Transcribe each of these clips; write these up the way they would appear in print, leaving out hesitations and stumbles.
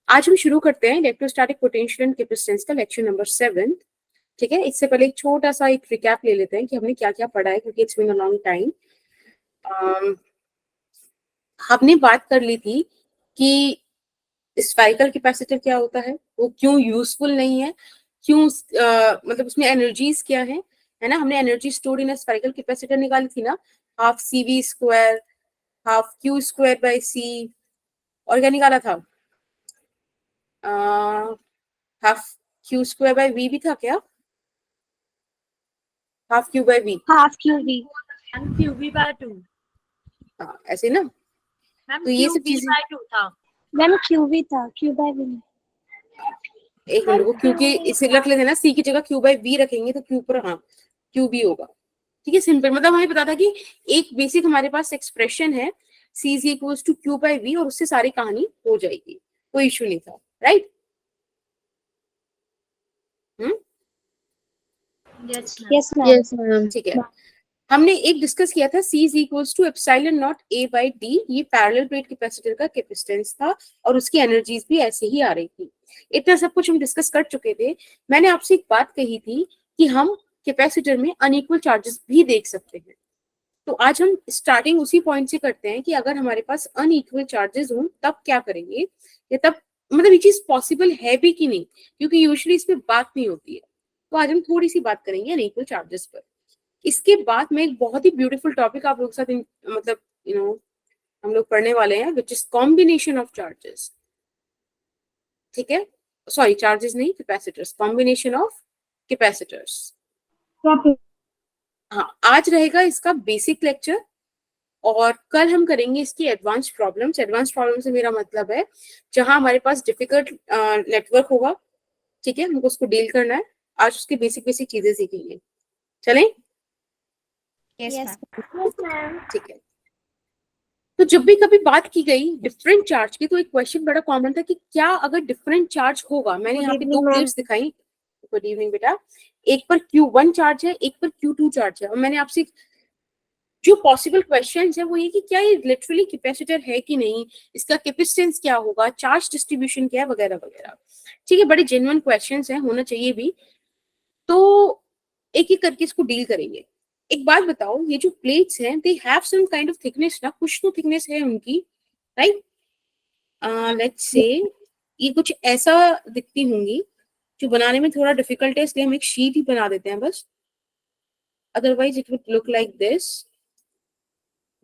आज हम शुरू करते हैं इलेक्ट्रोस्टैटिक पोटेंशियल एंड कैपेसिटेंस का लेक्चर नंबर 7। ठीक है, इससे पहले एक छोटा सा एक रिकैप ले लेते हैं कि हमने क्या क्या पढ़ा है, क्योंकि it's been a long time. हमने बात कर ली थी कि स्फेरिकल कैपेसिटर क्या होता है, वो क्यों यूजफुल नहीं है, क्यों मतलब उसमें एनर्जीज क्या है ना। हमने energy stored in spherical capacitor निकाली थी ना, half CV square half Q square by C। और क्या निकाला था, half Q square by V भी था क्या, half Q by V, half QV 1QV by 2। हाँ ऐसे ना। मैम तो ये सब QV चीजें by 2 था। मैम QV था, Q by V। एक मिनट को, क्योंकि इसे रख लेते हैं ना, C की जगह Q बाय V रखेंगे तो Q पर हाँ Q भी होगा। ठीक है, सिंपल मतलब हमें पता था कि एक बेसिक हमारे पास एक्सप्रेशन है C is equals to Q by V, और उससे सारी कहानी हो जाएगी, कोई इशू नहीं था, राइट। Yes ma'am. ठीक है, हमने एक डिस्कस किया था C is equals to epsilon not A by D, ये पैरेलल प्लेट कैपेसिटर का कैपेसिटेंस था और उसकी एनर्जीज भी ऐसे ही आ रही थी। इतना सब कुछ हम डिस्कस कर चुके थे। मैंने आपसे एक बात कही थी कि हम कैपेसिटर में अनइक्वल चार्जेस भी देख सकते हैं। तो आज हम स्टार्टिंग उसी पॉइंट से करते हैं कि अगर हमारे पास अनइक्वल चार्जेस हों तब क्या करेंगे, या तब मतलब ये चीज पॉसिबल है भी कि नहीं, क्योंकि यूजुअली इस पे बात नहीं होती है। तो आज हम थोड़ी सी बात करेंगे अनइक्वल चार्जेस पर। इसके बाद में एक बहुत ही ब्यूटीफुल टॉपिक आप लोगों के साथ मतलब हम लोग पढ़ने वाले हैं, which is combination of charges. ठीक है, सॉरी चार्जेस नहीं, कैपेसिटर्स, कॉम्बिनेशन ऑफ कैपेसिटर्स। हाँ, आज रहेगा इसका बेसिक लेक्चर और कल हम करेंगे इसकी एडवांस प्रॉब्लम्स। एडवांस प्रॉब्लम से मेरा मतलब है जहां हमारे पास डिफिकल्ट नेटवर्क होगा, ठीक है, हमको उसको डील करना है। आज उसकी बेसिक बेसिक चीजें सीखेंगे, चलें? Yes ma'am. ठीक है, तो जब भी कभी बात की गई डिफरेंट चार्ज की, तो एक क्वेश्चन बड़ा कॉमन था कि क्या अगर डिफरेंट चार्ज होगा। मैंने यहाँ पे दो प्लेट्स दिखाई, गुड इवनिंग बेटा, एक पर Q1 चार्ज है, एक पर Q2 चार्ज है, और मैंने आपसे जो पॉसिबल क्वेश्चंस है वो ये कि क्या ये लिटरली कैपेसिटर है कि नहीं, इसका कैपेसिटेंस क्या होगा, चार्ज डिस्ट्रीब्यूशन क्या है, वगैरह वगैरह। ठीक है, बड़े जेन्युइन क्वेश्चंस हैं, होना चाहिए भी। तो एक एक करके इसको डील करेंगे। एक बात बताओ, ये जो प्लेट्स हैं they have some kind of thickness ना, कुछ तो थिकनेस है उनकी, राइट। लेट्स से ये कुछ ऐसा दिखती होंगी, जो बनाने में थोड़ा डिफिकल्ट है, इसलिए हम एक शीट ही बना देते हैं बस। Otherwise it would look like this,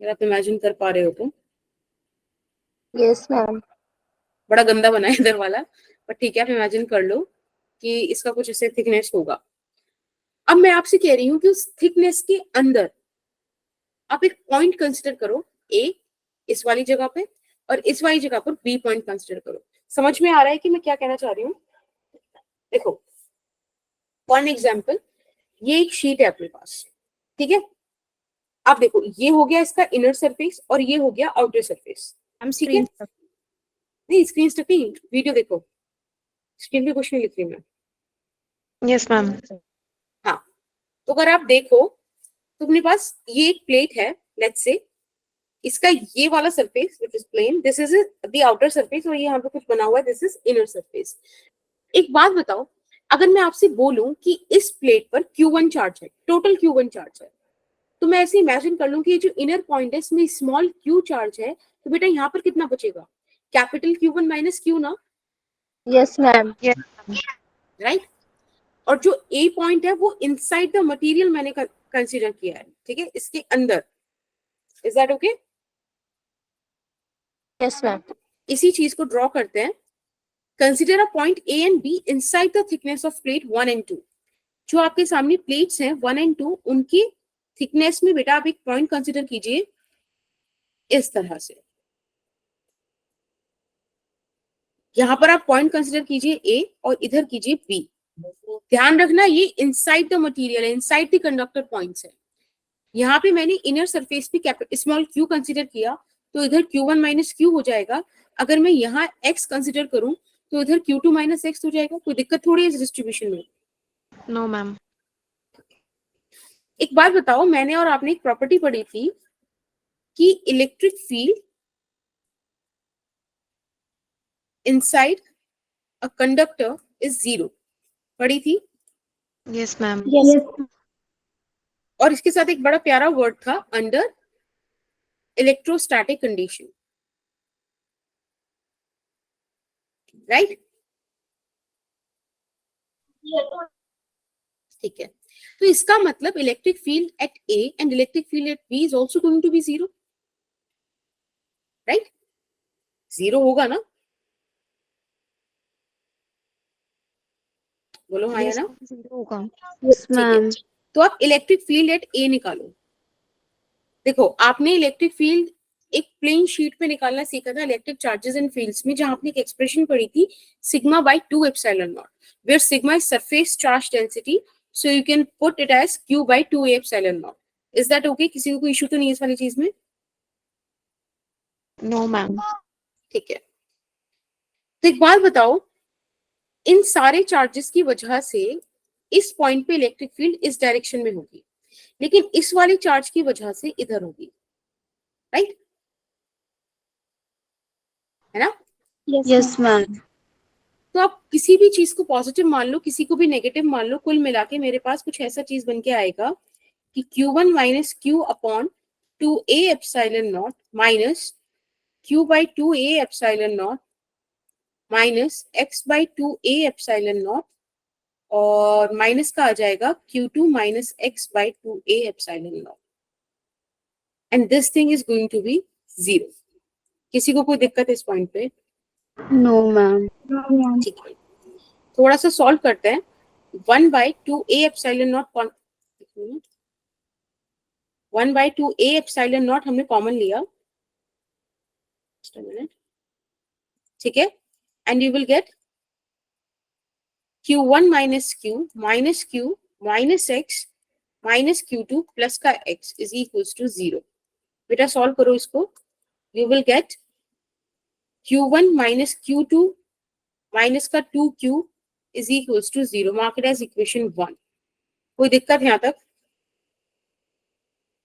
अगर आप इमेजिन कर पा रहे हो तो। Yes ma'am. बड़ा गंदा बना है इधर वाला, पर ठीक है, आप इमेजिन कर लो कि इसका कुछ ऐसे थिकनेस होगा। अब मैं आपसे कह रही हूँ कि उस थिकनेस के अंदर आप एक पॉइंट कंसिडर करो, ए इस वाली जगह पे, और इस वाली जगह पर बी पॉइंट कंसिडर करो। समझ में आ रहा है कि मैं क्या कहना चाह रही हूँ? देखो, फॉर एग्जाम्पल, ये एक शीट है अपने पास, ठीक है। आप देखो, ये हो गया इसका इनर सरफेस और ये हो गया आउटर सरफेस, ठीक है। नहीं, स्क्रीन नहीं, वीडियो देखो, स्क्रीन पे कुछ नहीं लिख रही मैं। Yes ma'am. हाँ, तो अगर आप देखो तो अपने पास ये एक प्लेट है, लेट्स से इसका ये वाला surface which is plane, this is the outer surface, और ये यहाँ पे कुछ बना हुआ है, दिस इज इनर सरफेस। एक बात बताओ, अगर मैं आपसे बोलूं कि इस प्लेट पर Q1 चार्ज है, टोटल Q1 चार्ज है, तो मैं ऐसे इमेजिन कर लूं कि ये जो इनर पॉइंट है इसमें स्मॉल Q चार्ज है, तो बेटा यहाँ पर कितना बचेगा, कैपिटल Q1 माइनस Q ना, यस मैम। राइट। और जो A पॉइंट है वो इनसाइड द मटेरियल मैंने कंसीडर किया है, ठीक है, इसके अंदर। Is that okay? Yes ma'am. इसी चीज को ड्रॉ करते हैं। Consider a point A and B inside the thickness of plate 1 and 2। जो आपके सामने प्लेट्स हैं 1 and 2, उनकी थिकनेस में बेटा आप एक पॉइंट कंसिडर कीजिए इस तरह से। यहां पर आप पॉइंट कंसिडर कीजिए A और इधर कीजिए B। ध्यान रखना, ये इनसाइड द मटेरियल है, इनसाइड द कंडक्टर पॉइंट्स है। यहाँ पे मैंने इनर सरफेस पे स्मॉल Q कंसिडर किया, तो इधर Q1 माइनस Q हो जाएगा। अगर मैं यहाँ X कंसिडर करूं तो इधर Q2 माइनस X हो जाएगा। कोई दिक्कत थोड़ी है इस डिस्ट्रीब्यूशन में? No ma'am. एक बात बताओ, मैंने और आपने एक प्रॉपर्टी पढ़ी थी कि electric field inside a conductor is zero. पढ़ी थी? Yes, ma'am. Yes. और इसके साथ एक बड़ा प्यारा वर्ड था under electrostatic condition, right? ठीक है, तो इसका मतलब electric field at A and electric field at B is also going to be zero, right? Zero होगा ना? बोलो हाँ या ना? Zero होगा. Yes, ठीक है, ma'am. तो आप इलेक्ट्रिक फील्ड एट A निकालो. देखो, आपने इलेक्ट्रिक फील्ड एक प्लेन शीट पे निकालना सीखा था इलेक्ट्रिक चार्जेस एंड फील्ड्स में, जहां आपने एक एक्सप्रेशन पढ़ी थी sigma by 2 epsilon not, where sigma is surface charge density, so you can put it as q by 2 epsilon not. Is that okay? किसी को कोई इशू तो नहीं है इस वाली चीज में? No, ma'am. ठीक है, तो एक बात बताओ, इन सारे चार्जेस की वजह से इस पॉइंट पे इलेक्ट्रिक फील्ड इस डायरेक्शन में होगी, लेकिन इस वाली चार्ज की वजह से इधर होगी, राइट? है ना? Yes, ma'am. तो आप किसी भी चीज को पॉजिटिव मान लो, किसी को भी नेगेटिव मान लो, कुल मिला के मेरे पास कुछ ऐसा चीज बन के आएगा कि Q1 minus Q upon 2a epsilon not minus q by 2a epsilon not minus x by 2a epsilon not, और माइनस का आ जाएगा Q2 minus x by 2a epsilon not, and this thing is going to be zero. किसी को कोई दिक्कत है इस पॉइंट पे? No, ma'am. ठीक है, थोड़ा सा सॉल्व करते हैं. 1 by 2a epsilon not, 1 by 2a epsilon not हमने कॉमन लिया, ठीक है, and you will get Q1 minus q minus x minus Q2 plus का x is equals to zero. बेटा सॉल्व करो इसको, you will get Q1 minus Q2 minus का 2q is equals to zero. Mark it as equation 1. कोई दिक्कत है यहाँ तक?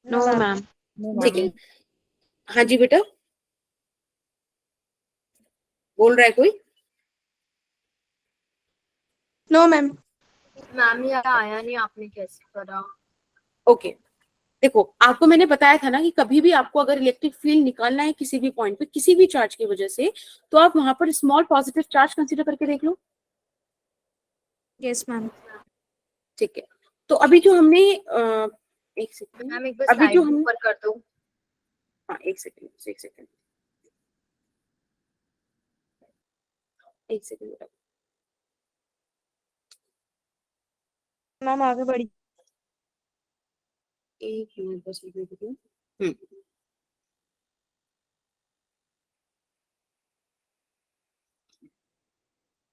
No, ma'am. ठीक है, हाँ जी बेटा, बोल रहा है कोई? No, ma'am. मैम ये आया नहीं, आपने कैसे करा? ओके, देखो आपको मैंने बताया था ना कि कभी भी आपको अगर इलेक्ट्रिक फील्ड निकालना है किसी भी पॉइंट पे किसी भी चार्ज की वजह से, तो आप वहां पर स्मॉल पॉजिटिव चार्ज कंसीडर करके देख लो. Yes, ma'am. ठीक है, तो अभी जो हमने एक सेकंड, मैम एक बार अभी जो स्लाइड हम, ऊपर कर दो. हाँ एक सेकंड एक सेकंड एक सेकंड बेटा, मैम आगे बढ़ी. एक मिनट बस लिख देती हूँ.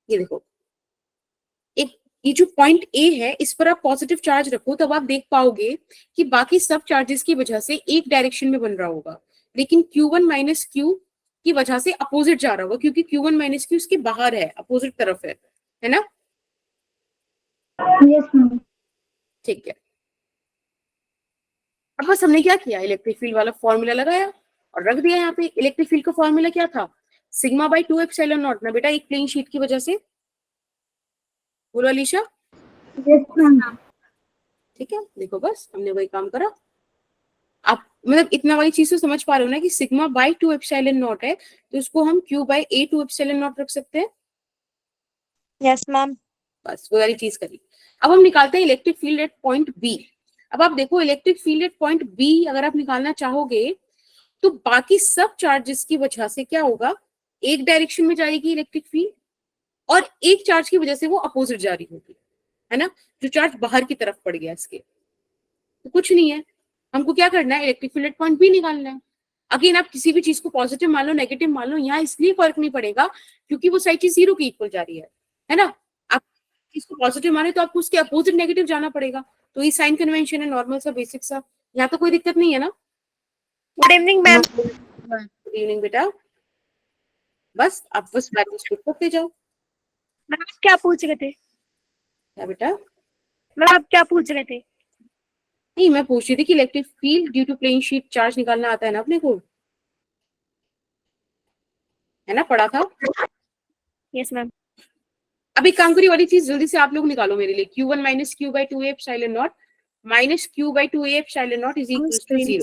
ये देखो, एक ये जो पॉइंट ए है इस पर आप पॉजिटिव चार्ज रखो, तब आप देख पाओगे कि बाकी सब चार्जेस की वजह से एक डायरेक्शन में बन रहा होगा, लेकिन Q1 माइनस क्यू की वजह से अपोजिट जा रहा होगा, क्योंकि Q1 माइनस क्यू इसके बाहर है, अपोजिट तरफ है ना? Yes, ma'am. ठीक है, अब बस हमने क्या किया, इलेक्ट्रिक फील्ड वाला फॉर्मूला लगाया और रख दिया यहाँ पे. इलेक्ट्रिक फील्ड का फॉर्मूला क्या था? सिग्मा बाई 2 एप्सिलॉन नॉट ना बेटा, एक प्लेन शीट की वजह से. बोलो अलीशा. Yes, ma'am. ठीक है, देखो बस हमने वही काम करा. आप मतलब इतना वाली चीज तो समझ पा रहे हो ना कि सिग्मा बाई 2 एप्सिलॉन नॉट है, तो उसको हम q by a 2 epsilon not रख सकते हैं. Yes, ma'am. बस वो वाली चीज करी. अब हम निकालते हैं electric field at point B. अब आप देखो, electric field at point B अगर आप निकालना चाहोगे तो बाकी सब चार्जेस की वजह से क्या होगा, एक डायरेक्शन में जाएगी इलेक्ट्रिक फील्ड, और एक चार्ज की वजह से वो अपोजिट जा रही होगी, है ना? जो चार्ज बाहर की तरफ पड़ गया इसके, तो कुछ नहीं है, हमको क्या करना है, electric field at point B निकालना है. अगेन आप किसी भी चीज को पॉजिटिव मान लो नेगेटिव मान लो, यहाँ इसलिए फर्क नहीं पड़ेगा क्योंकि वो सारी चीज जीरो की इक्वल जा रही है ना? आप इसको पॉजिटिव माने तो आपको उसके अपोजिट नेगेटिव जाना पड़ेगा, तो ये साइन कन्वेंशन है, नॉर्मल सा बेसिक सा. यहाँ तो कोई दिक्कत नहीं है ना? Good evening, ma'am. Good evening बेटा, बस आप बस प्रैक्टिस करते जाओ. मैम आप क्या पूछ रहे थे? क्या बेटा? मैम आप क्या पूछ रहे थे? नहीं, मैं पूछ रही थी कि electric field due to plane sheet charge निकालना आता है ना अपने को, है ना? पढ़ा था. Yes, ma'am. अब एक काम करिए, वाली चीज जल्दी से आप लोग निकालो मेरे लिए। Q1 minus Q by 2a epsilon not minus Q by 2a epsilon not is equal to 0।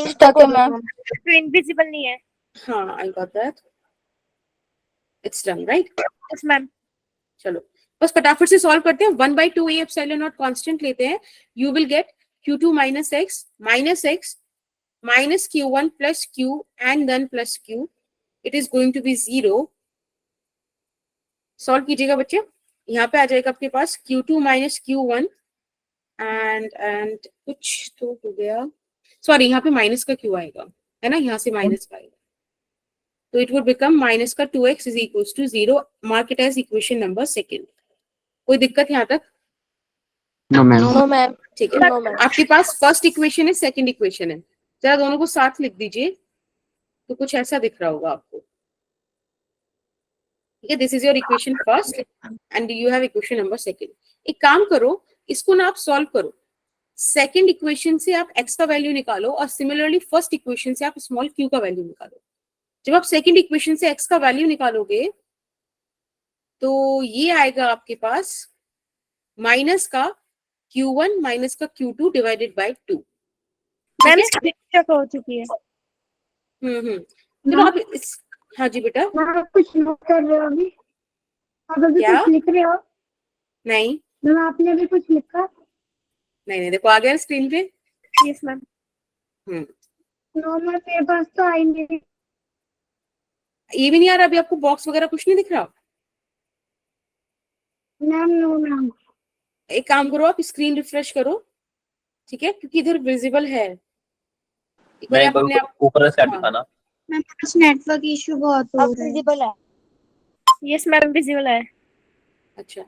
Stuck है मैम, स्क्रीन विजिबल नहीं है। हाँ, I got that, it's done right. Yes ma'am. चलो बस फटाफट से सॉल्व करते हैं। 1/2a एप्सिलॉन नॉट कांस्टेंट लेते हैं, you will get Q2 minus x minus Q1 plus Q and then plus Q, it is going to be 0। सॉल्व कीजिएगा बच्चे, यहाँ पे आ जाएगा आपके पास Q2 माइनस Q1 एंड कुछ तो हो गया, सॉरी यहाँ पे माइनस का Q आएगा, है ना, यहाँ से माइनस का आएगा, तो इट वुड बिकम माइनस का 2x is equal to 0। Mark it as equation number second. कोई दिक्कत यहाँ तक? No, ma'am. No ma'am. ठीक है, आपके पास फर्स्ट इक्वेशन है, सेकंड इक्वेशन है, जरा दोनों को साथ लिख दीजिए तो कुछ ऐसा दिख रहा होगा आपको। ठीक है, this is your equation first and you have equation number second. एक काम करो, इसको ना आप सॉल्व करो, सेकंड इक्वेशन से आप x का वैल्यू निकालो और सिमिलरली फर्स्ट इक्वेशन से आप स्मॉल q का वैल्यू निकालो। जब आप सेकंड इक्वेशन से x का वैल्यू निकालोगे तो ये आएगा आपके पास माइनस का Q1 माइनस का Q2 divided by 2। Ma'am screen stuck हो चुकी है। चलो आप इस, हाँ जी बेटा। आप कुछ नोट कर रहे हो अभी? आप अभी क्या? कुछ लिख रहे हो? नहीं मैम आपने अभी कुछ लिखा? नहीं, देखो आ गया स्क्रीन पे। Yes ma'am. नो मैम मेरे पास तो आई नहीं। ये भी नहीं आ रहा अभी आपको, बॉक्स वगैरह कुछ नहीं दिख रहा? Ma'am no ma'am. एक काम करो, आप स्क्रीन रिफ्रेश करो, ठीक है, क्योंकि इधर विजिबल है। एक बार आप अपने आप ऊपर से हाँ। दिखाना। मैम पास नेटवर्क इशू बहुत हो अब रहा है। विजिबल है। यस मैम विजिबल है। अच्छा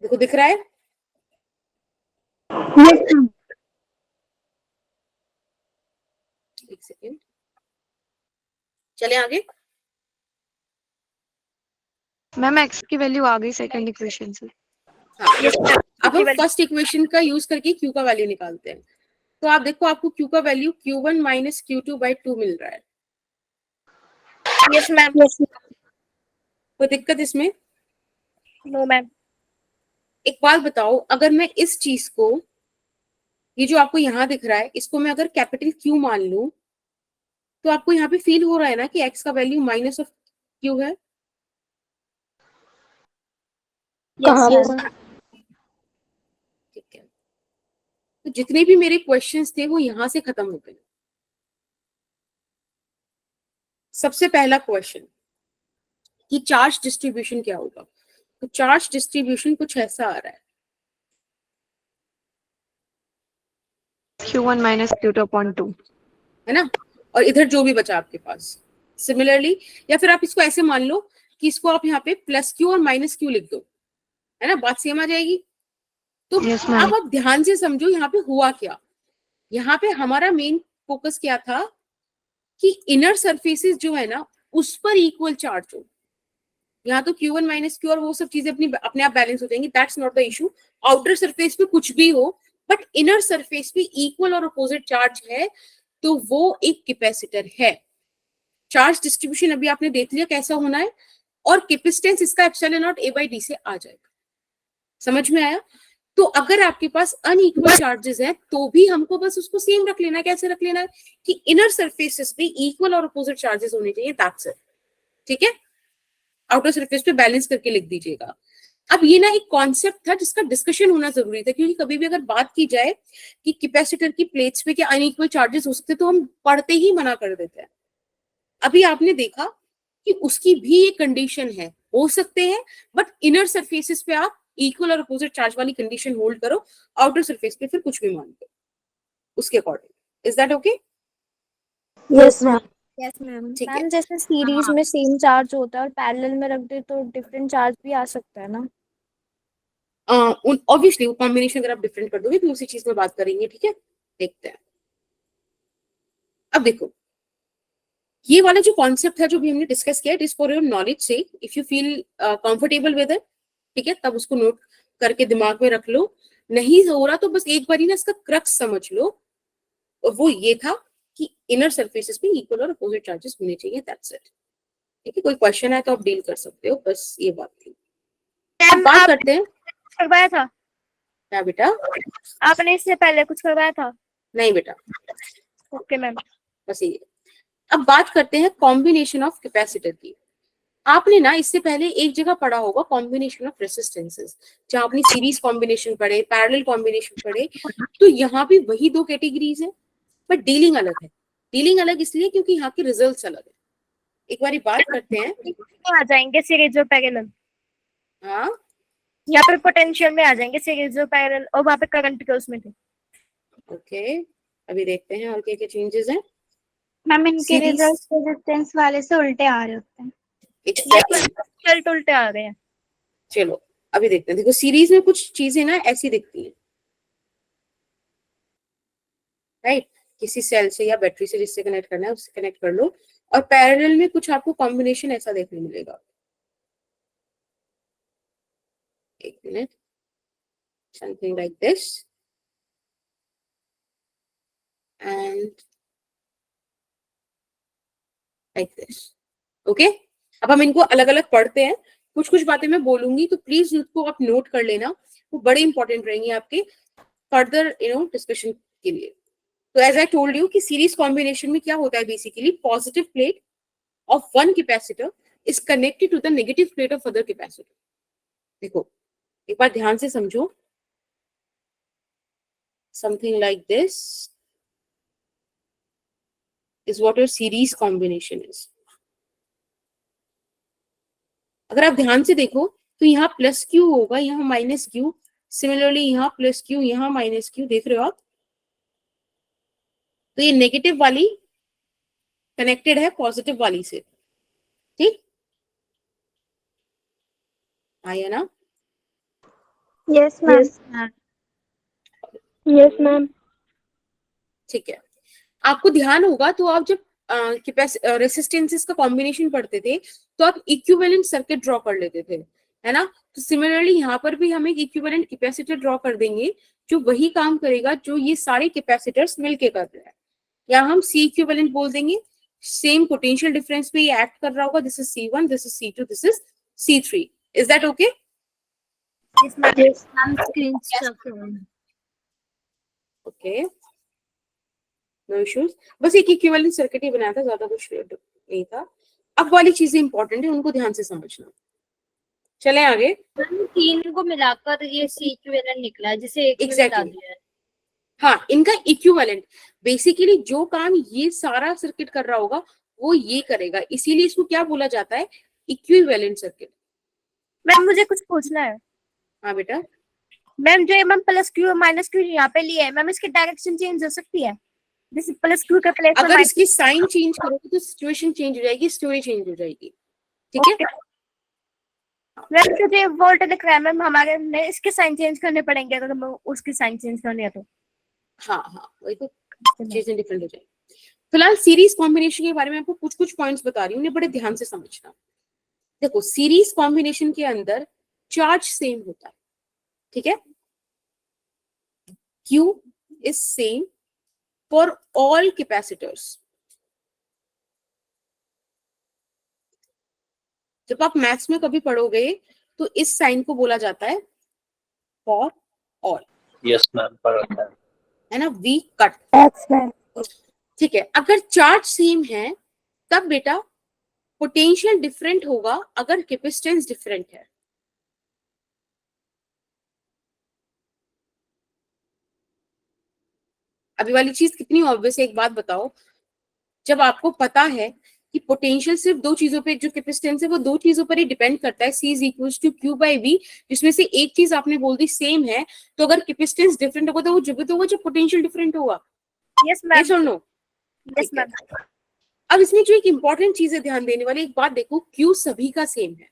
देखो दिख रहा है, यस मैम। एक सेकेंड, चले आगे। मैम x की वैल्यू आ गई सेकंड इक्वेशन से। हाँ, अब हम फर्स्ट इक्वेशन का यूज करके q का वैल्यू निकालते हैं। तो आप देखो, आपको q का value Q1 minus Q2 by 2 मिल रहा है। Yes ma'am. कोई दिक्कत इसमें? No ma'am. एक बात बताओ, अगर मैं इस चीज को, ये जो आपको यहाँ दिख रहा है, इसको मैं अगर कैपिटल Q मान लूं तो आपको यहाँ पे फील हो रहा है ना कि x का वैल्यू माइनस ऑफ Q है। यस ठीक है, तो जितने भी मेरे क्वेश्चंस थे वो यहां से खत्म हो गए। सबसे पहला क्वेश्चन कि चार्ज डिस्ट्रीब्यूशन क्या होगा, तो चार्ज डिस्ट्रीब्यूशन कुछ ऐसा आ रहा है, Q1 माइनस Q2 अपॉन 2, है ना, और इधर जो भी बचा आपके पास सिमिलरली, या फिर आप इसको ऐसे मान लो कि इसको आप यहाँ पे प्लस Q और माइनस Q लिख दो, है ना, बात सेम आ जाएगी। तो Yes, ma'am. अब आप ध्यान से समझो यहाँ पे हुआ क्या। यहाँ पे हमारा मेन फोकस क्या था कि इनर सरफेसेस जो है ना उस पर इक्वल चार्ज हो। यहाँ तो Q1 माइनस Q और वो सब चीजें अपने आप बैलेंस हो जाएंगी, that's not the issue. Outer surface पे कुछ भी हो बट इनर सरफेस पे इक्वल और अपोजिट चार्ज है तो वो एक कैपेसिटर है। चार्ज डिस्ट्रीब्यूशन अभी आपने देख लिया कैसा होना है, और कैपेसिटेंस इसका epsilon not a by d से आ जाएगा। समझ में आया? तो अगर आपके पास अनइक्वल चार्जेस है तो भी हमको बस उसको सेम रख लेना है। कैसे रख लेना है कि इनर सरफेसेस पे इक्वल और अपोजिट चार्जेस होने चाहिए, दैट्स इट। ठीक है, आउटर सरफेस पे बैलेंस करके लिख दीजिएगा। अब ये ना एक कॉन्सेप्ट था जिसका डिस्कशन होना जरूरी था, क्योंकि कभी भी अगर बात की जाए कि कैपेसिटर की प्लेट्स पे क्या अनइक्वल चार्जेस हो सकते तो हम पढ़ते ही मना कर देते हैं। अभी आपने देखा कि उसकी भी एक कंडीशन है, हो सकते हैं बट इनर सरफेसेस पे आप इक्वल और अपोजिट चार्ज वाली कंडीशन होल्ड करो, आउटर सरफेस पे फिर कुछ भी मान लो उसके according. Is that okay? Yes ma'am. Yes ma'am. ठीक है। मैम जैसे सीरीज में सेम चार्ज होता है और पैरेलल में रख दे तो डिफरेंट चार्ज भी आ सकता है ना? ऑब्वियसली वो कॉम्बिनेशन अगर आप डिफरेंट कर दोगे तो उसी चीज में बात करेंगे। ठीक है, देखते हैं। अब देखो, ये वाला जो कॉन्सेप्ट है जो भी हमने डिस्कस किया, it is for your knowledge से, if you feel comfortable with it, ठीक है, तब उसको नोट करके दिमाग में रख लो। नहीं हो रहा तो बस एक बार ही ना इसका क्रक्स समझ लो, और वो ये था कि इनर सरफेसेस पे इक्वल और अपोजिट चार्जेस होने चाहिए, दैट्स इट। ठीक है, कोई क्वेश्चन है तो आप डील कर सकते हो, बस ये बात थी। अब मैम बात आप करते हैं। करवाया था, क्या बेटा? आपने इससे पहले कुछ करवाया था? नहीं बेटा, ओके मैम। बस ये। अब बात करते हैं कॉम्बिनेशन ऑफ कैपेसिटर की। आपने ना इससे पहले एक जगह पढ़ा होगा कॉम्बिनेशन ऑफ रेसिस्टेंसेस, जहां आपने सीरीज कॉम्बिनेशन पढ़े, पैरेलल कॉम्बिनेशन पढ़े। तो यहाँ भी वही दो कैटेगरीज है, बट डीलिंग अलग है। डीलिंग अलग इसलिए क्योंकि यहाँ के रिजल्ट्स अलग है। एक बारी बात करते हैं। आ जाएंगे सीरीज और पैरेलल, हाँ यहाँ पे पोटेंशियल में आ जाएंगे सीरीज और पैरेलल, और वहाँ पे करंट के उसमें थे। ओके, अभी देखते हैं और क्या क्या चेंजेस हैं। मैम इनके Series- रिजल्ट रेजिस्टेंस वाले से उल्टे आ रहे होते हैं। Exactly. रिजल्ट उल्टे आ गए हैं। चलो अभी देखते हैं। देखो सीरीज में कुछ चीजें ना ऐसी दिखती हैं, राइट? किसी सेल से या बैटरी से जिससे कनेक्ट करना है उससे कनेक्ट कर लो। और पैरेलल में कुछ आपको कॉम्बिनेशन ऐसा देखने मिलेगा। एक minute, something like this and like this. Okay, अब हम इनको अलग अलग पढ़ते हैं। कुछ कुछ बातें मैं बोलूंगी तो प्लीज उसको आप नोट कर लेना, वो बड़े इंपॉर्टेंट रहेंगी आपके फर्दर डिस्कशन के लिए। तो एज आई टोल्ड यू कि सीरीज कॉम्बिनेशन में क्या होता है, basically positive plate of one capacitor is connected to the negative plate of other capacitor. देखो एक बार ध्यान से समझो, something like this is what your series combination is. अगर आप ध्यान से देखो तो यहाँ प्लस क्यू होगा, यहाँ माइनस क्यू, सिमिलरली यहाँ प्लस क्यू, यहाँ माइनस क्यू, देख रहे हो आप? तो ये नेगेटिव वाली कनेक्टेड है पॉजिटिव वाली से, ठीक? आया ना? Yes ma'am. Yes ma'am. ठीक है, आपको ध्यान होगा तो आप जब रेसिस्टेंसेस का कॉम्बिनेशन पढ़ते थे तो आप इक्विवेलेंट सर्किट ड्रॉ कर लेते थे, है ना? तो सिमिलरली यहाँ पर भी हम एक इक्विवेलेंट कैपेसिटर ड्रॉ कर देंगे जो वही काम करेगा जो ये सारे कैपेसिटर्स मिलके कर रहे हैं। या हम सी इक्विवेलेंट बोल देंगे, सेम पोटेंशियल डिफरेंस पे ये एक्ट कर रहा होगा। This is C1, this is C2, this is C3। Is that okay? Ma'am screen stuck है। Okay, no issues. बस एक इक्विवेलेंट सर्किट ही बनाया था, ज्यादा कुछ नहीं था। अब वाली चीजें इंपॉर्टेंट है, उनको ध्यान से समझना। चले आगे। मैम तीन को मिलाकर ये सी इक्विवेलेंट निकला है, जिसे एक में मिला Exactly. दिया है। हाँ, इनका इक्विवेलेंट बेसिकली जो काम ये सारा सर्किट कर रहा होगा वो ये करेगा, इसीलिए इसको क्या बोला जाता है? Equivalent circuit. मैम मुझे कुछ पूछना है। हाँ बेटा, मैम जो मैम प्लस क्यू और माइनस क्यू यहाँ पे लिए है, मैम इसकी डायरेक्शन चेंज हो सकती है? जैसे प्लस क्यू का प्लेस अगर इसकी साइन चेंज करोगे तो सिचुएशन चेंज हो जाएगी, स्टोरी चेंज हो जाएगी, ठीक है? मैम जो ये वोल्ट लिख रहा है मैम, हमारे में इसके साइन चेंज करने पड़ेंगे अगर हमें उसकी साइन चेंज करनी है तो? हाँ हाँ, वही तो चीजें डिफरेंट हो जाएगी। फिलहाल सीरीज कॉम्बिनेशन के बारे में आपको कुछ कुछ पॉइंट्स बता रही हूँ, उन्हें बड़े ध्यान से समझना। देखो सीरीज कॉम्बिनेशन के अंदर चार्ज सेम होता है, ठीक है? Q is same for all capacitors. जब आप मैथ्स में कभी पढ़ोगे तो इस साइन को बोला जाता है फॉर ऑल। यस मैम, पढ़ा है ना? We cut. मैम। ठीक है, अगर चार्ज सेम है तब बेटा पोटेंशियल डिफरेंट होगा अगर कैपेसिटेंस डिफरेंट है। अभी वाली चीज कितनी ऑब्वियस है, एक बात बताओ। जब आपको पता है कि पोटेंशियल सिर्फ दो चीजों पे, जो कैपेसिटेंस है वो दो चीजों पर ही डिपेंड करता है, C is equals to Q by V, जिसमें से एक चीज आपने बोल दी सेम है, तो अगर कैपेसिटेंस डिफरेंट होगा तो वो जब होगा जब पोटेंशियल डिफरेंट होगा। Yes ma'am. यस और नो? Yes ma'am. अब इसमें जो एक इंपॉर्टेंट चीज है ध्यान देने वाली, एक बात देखो, Q सभी का सेम है,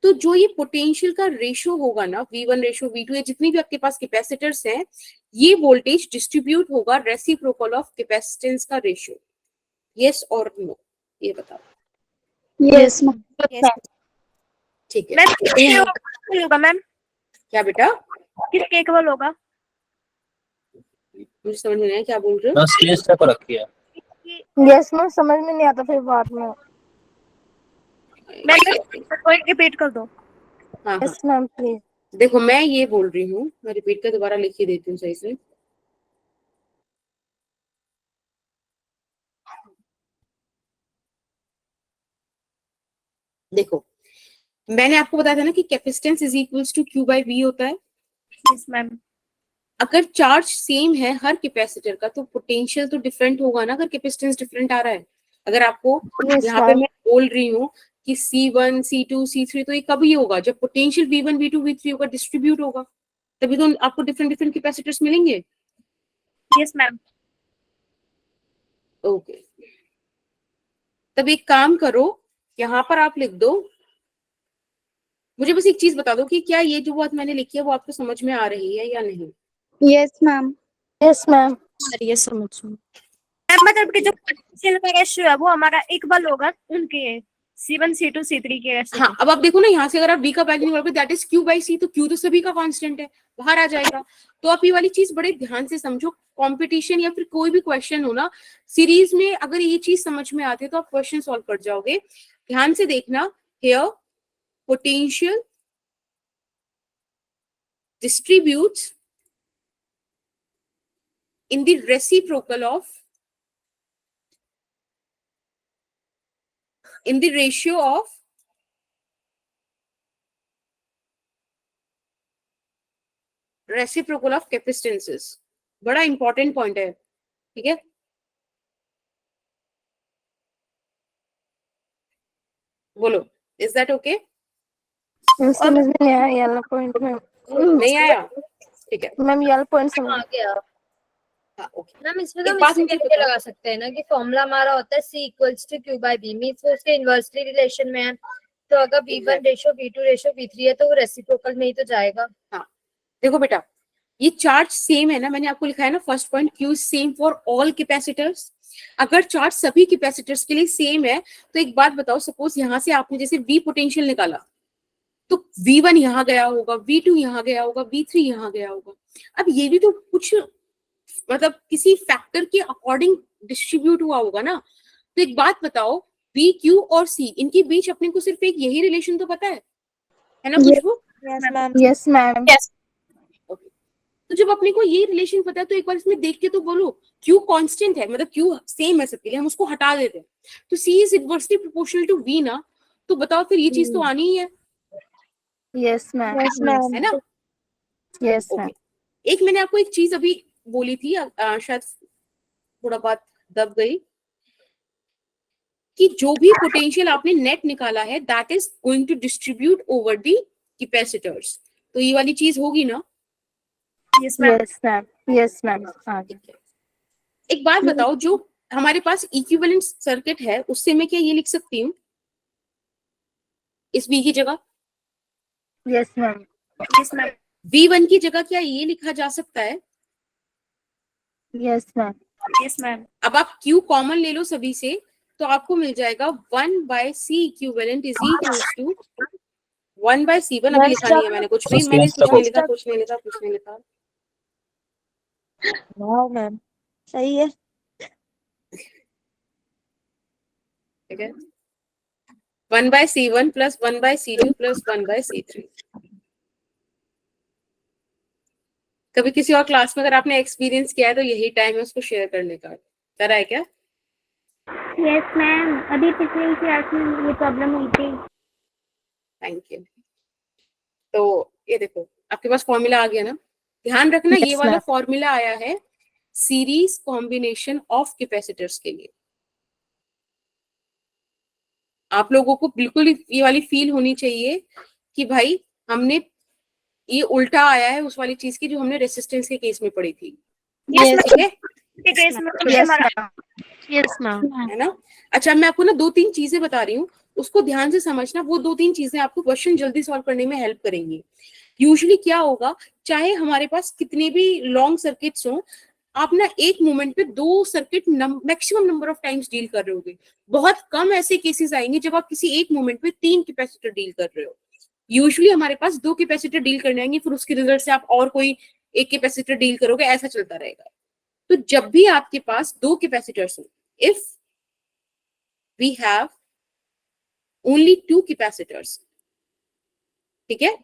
तो जो ये पोटेंशियल का रेशो होगा ना, V1 रेशो V2, जितनी भी आपके पास कैपेसिटर्स हैं, ये वोल्टेज डिस्ट्रीब्यूट होगा रेसिप्रोकल ऑफ कैपेसिटेंस का रेशो। यस और नो? ये बताओ। Yes ma'am. ठीक है, मैम होगा मैम, क्या बेटा? किसके इक्वल होगा? मुझे समझ में नहीं आया क्या बोल रहे हो। मैं स्क्रीन पर रखी है। यस मैम, समझ में नहीं आता फिर बाद में। मैम रिपीट कर दो। हाँ हाँ, यस मैम प्लीज। देखो मैं ये बोल रही हूँ, मैं रिपीट कर दोबारा लिख ही देती हूँ सही से। देखो मैंने आपको बताया था ना कि capacitance is equals to Q by V होता है। Yes ma'am. अगर चार्ज सेम है हर कैपेसिटर का तो पोटेंशियल तो डिफरेंट होगा ना, अगर कैपेसिटेंस डिफरेंट आ रहा है। अगर आपको यस यहाँ पे मैम। मैं बोल रही हूँ कि C1 C2 C3, तो ये कभी होगा जब पोटेंशियल V1 V2 V3 होगा, डिस्ट्रीब्यूट होगा, तभी तो आपको डिफरेंट डिफरेंट कैपेसिटर्स मिलेंगे। Yes ma'am. ओके, तब एक काम करो, यहाँ पर आप लिख दो, मुझे बस एक चीज बता दो कि क्या ये जो बात मैंने लिखी है वो आपको समझ में आ रही है या नहीं। Yes ma'am. Yes ma'am. ये समझ में मैम, मतलब कि जो पोटेंशियल का रेशियो है वो हमारा इक्वल होगा उनके C1 C2 C3 के रेशियो हाँ, अब आप देखो ना, यहाँ से अगर आप V का वैल्यू निकालोगे that is Q by C, तो Q तो सभी का कांस्टेंट है, बाहर आ जाएगा। तो आप ये वाली चीज बड़े ध्यान से समझो, कंपटीशन या फिर कोई भी क्वेश्चन हो ना सीरीज में, अगर ये चीज समझ में आती है तो आप क्वेश्चन सॉल्व कर जाओगे। ध्यान से देखना, here potential distributes in the reciprocal of, in the ratio of reciprocal of capacitances। बड़ा इंपॉर्टेंट पॉइंट है, ठीक है। बोलो, इज दैट ओके? समझ में नहीं आया ये वाला पॉइंट में। नहीं आया? ठीक है, मैम ये वाला पॉइंट समझ आ गया हाँ ओके। मैम। इसमें एक तो हम बात इसी मुझे तरीके बताओ, लगा सकते हैं ना कि फॉर्मूला हमारा होता है C equals to Q by B, means वो उसके इनवर्सली रिलेशन में है। तो अगर V1 ratio V2 ratio V3 है तो वो रेसिप्रोकल में ही तो जाएगा। देखो बेटा, ये चार्ज सेम है ना, मैंने आपको लिखा है ना first point, Q same for all capacitors. अगर चार्ज सभी कैपेसिटर्स के लिए सेम है तो एक बात बताओ, सपोज यहाँ से आपने जैसे V पोटेंशियल निकाला तो V1 यहाँ गया होगा, V2 यहाँ गया होगा, V3 यहाँ गया होगा। अब ये भी तो कुछ मतलब किसी फैक्टर के अकॉर्डिंग डिस्ट्रीब्यूट हुआ होगा ना। तो एक बात बताओ, V Q और C इनके बीच अपने को सिर्फ एक यही रिलेशन तो पता है ना खुशबू? Yes ma'am. तो जब अपने को ये रिलेशन पता है तो एक बार इसमें देख के तो बोलो, Q कांस्टेंट है, मतलब Q सेम है सबके लिए, हम उसको हटा देते हैं तो C is inversely proportional to V ना। तो बताओ फिर ये चीज तो आनी ही है, यस मैम। Yes ma'am. है ना? Yes okay, ma'am. एक मैंने आपको एक चीज अभी बोली थी, शायद थोड़ा बात दब गई, कि जो भी पोटेंशियल आपने नेट निकाला है that is going to distribute over the capacitors. तो ये वाली चीज होगी ना? Yes ma'am. Yes ma'am. Yes ma'am. एक बात बताओ, जो हमारे पास इक्विवेलेंट सर्किट है उससे मैं क्या ये लिख सकती हूँ इस V की जगह? Yes ma'am. Yes ma'am. V1 की जगह क्या ये लिखा जा सकता है? Yes ma'am. Yes ma'am. अब आप Q कॉमन ले लो सभी से तो आपको मिल जाएगा 1 by C equivalent is equals to 1 by C1। अभी लिखा नहीं है मैंने कुछ भी, मैंने कुछ नहीं लिखा, कुछ नहीं लिखा, कुछ नहीं लिखा। वाओ मैम, सही है। ठीक है, 1 by C1 plus 1 by C2 plus 1 by C3। कभी किसी और क्लास में अगर आपने एक्सपीरियंस किया है तो यही टाइम है उसको शेयर करने का। करा है क्या? यस मैम, अभी पिछली क्लास में ये प्रॉब्लम हुई थी। Thank you. तो ये देखो आपके पास फॉर्मूला आ गया ना, ध्यान रखना ये वाला फॉर्मूला आया है सीरीज कॉम्बिनेशन ऑफ कैपेसिटर्स के लिए। आप लोगों को बिल्कुल ये वाली फील होनी चाहिए कि भाई हमने ये उल्टा आया है उस वाली चीज की जो हमने रेसिस्टेंस के केस में पढ़ी थी। ठीक है? Yes ma'am. है ना? अच्छा, मैं आपको ना 2-3 चीजें बता रही हूँ, उसको ध्यान से समझना। वो 2-3 चीजें आपको क्वेश्चन जल्दी सॉल्व करने में हेल्प करेंगी। यूजुअली क्या होगा, चाहे हमारे पास कितने भी लॉन्ग सर्किट्स हो, आप ना एक मोमेंट पे 2 circuit maximum number of times deal कर रहे होगे। बहुत कम ऐसे केसेस आएंगे जब आप किसी एक मोमेंट पे 3 कैपेसिटर डील कर रहे हो। यूजुअली हमारे पास 2 कैपेसिटर डील करने आएंगे, फिर उसके रिजल्ट से आप और कोई एक कैपेसिटर डील करोगे, ऐसा चलता रहेगा। तो जब भी आपके पास 2 कैपेसिटर्स हो, if we have only 2 capacitors, ठीक है।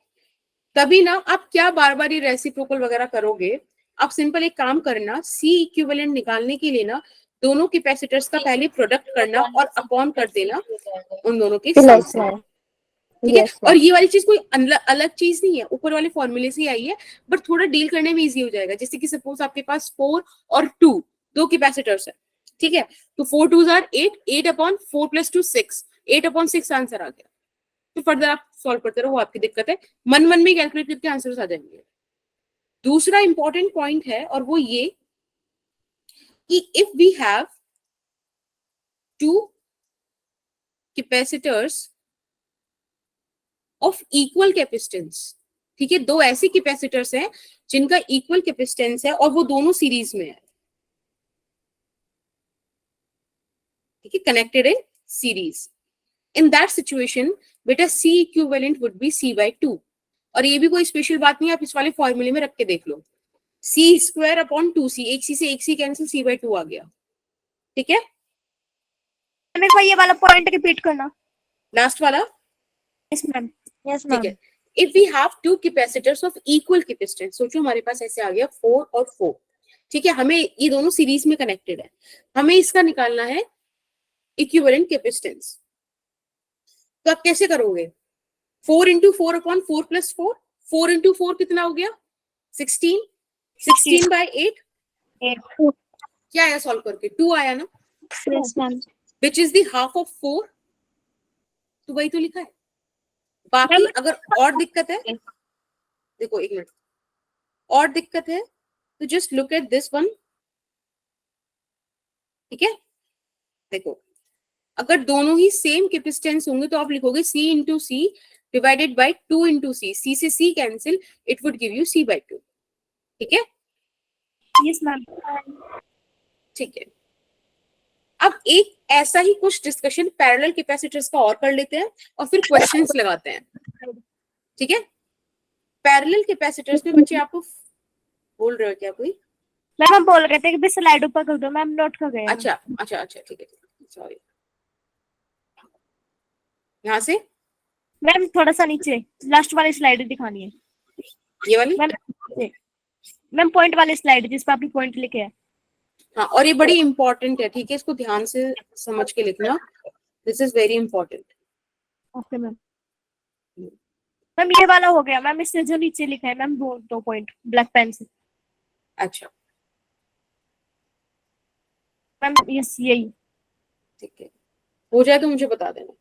तभी ना आप क्या बार बार ये रेसिप्रोकल वगैरह करोगे, आप सिंपल एक काम करना, सी इक्विवेलेंट निकालने के लिए ना दोनों कैपेसिटर्स का पहले प्रोडक्ट करना और अपॉन कर देना उन दोनों के सम से, ठीक है। और ये वाली चीज कोई अलग चीज नहीं है, ऊपर वाले फॉर्मूले से ही आई है, बट थोड़ा डील करने में इजी हो जाएगा। जैसे कि सपोज आपके पास 4 और 2 दो कैपेसिटर्स है, ठीक है, तो 4 2s are 8, 8 upon 4 + 2 6, 8 upon 6 answer आ गया। तो फर्दर आप सॉल्व करते रहो, वो आपकी दिक्कत है, मन में कैलकुलेट करके आंसर्स आ जाएंगे। दूसरा इंपॉर्टेंट पॉइंट है और वो ये कि if we have 2 capacitors of equal capacitance, ठीक है, दो ऐसे कैपेसिटर्स हैं जिनका इक्वल कैपेसिटेंस है और वो दोनों सीरीज में है, ठीक है, connected in series. In that situation बेटा C equivalent would be C/2, और ये भी कोई स्पेशल बात नहीं है, आप इस वाले फॉर्मूले में रख के देख लो, C² अपॉन 2C, एक C से एक C कैंसिल, C/2 आ गया, ठीक है। मेरे को ये वाला पॉइंट रिपीट करना, लास्ट वाला, यस मैम, यस ठीक है। If we have 2 capacitors of equal capacitance, सोचो हमारे पास ऐसे आ गया 4 और 4, ठीक है, हमें ये दोनों सीरीज में कनेक्टेड है, हमें इसका निकालना है इक्विवेलेंट कैपेसिटेंस। तो आप कैसे करोगे, 4 × 4 अपॉन 4 + 4, 4 × 4 कितना हो गया 16, 16/8, क्या आया सॉल्व करके, 2 आया ना, yes ma'am, which is the half of 4, तो वही तो लिखा है। बाकी अगर और दिक्कत है, देखो एक मिनट, और दिक्कत है तो just look at this one, ठीक है। देखो अगर दोनों ही सेम कैपेसिटेंस होंगे तो आप लिखोगे C × C divided by 2 × C, C से C cancel, it would give you C/2, ठीक है, यस मैम, ठीक है। अब एक ऐसा ही कुछ डिस्कशन पैरेलल कैपेसिटर्स का और कर लेते हैं और फिर क्वेश्चंस लगाते हैं, ठीक है। पैरेलल कैपेसिटर्स में बच्चे आपको बोल रहे हो क्या कोई, मैम हम बोल रहे थे कि स्लाइड ऊपर कर दो, मैम नोट कर गए। अच्छा अच्छा अच्छा, ठीक है, सॉरी, यहाँ से मैम थोड़ा सा नीचे, लास्ट वाली स्लाइड दिखानी है, ये वाली, मैम पॉइंट वाली स्लाइड जिस पे आपने पॉइंट लिखे हैं। हाँ, और ये बड़ी इंपॉर्टेंट है, ठीक है, इसको ध्यान से समझ के लिखना, this is very important. Okay ma'am, ma'am ये वाला हो गया मैम, इससे जो नीचे लिखा है मैम वो 2 पॉइंट ब्लैक पेन से, अच्छा मैम यस यही, ठीक है, हो जाए तो मुझे बता देना।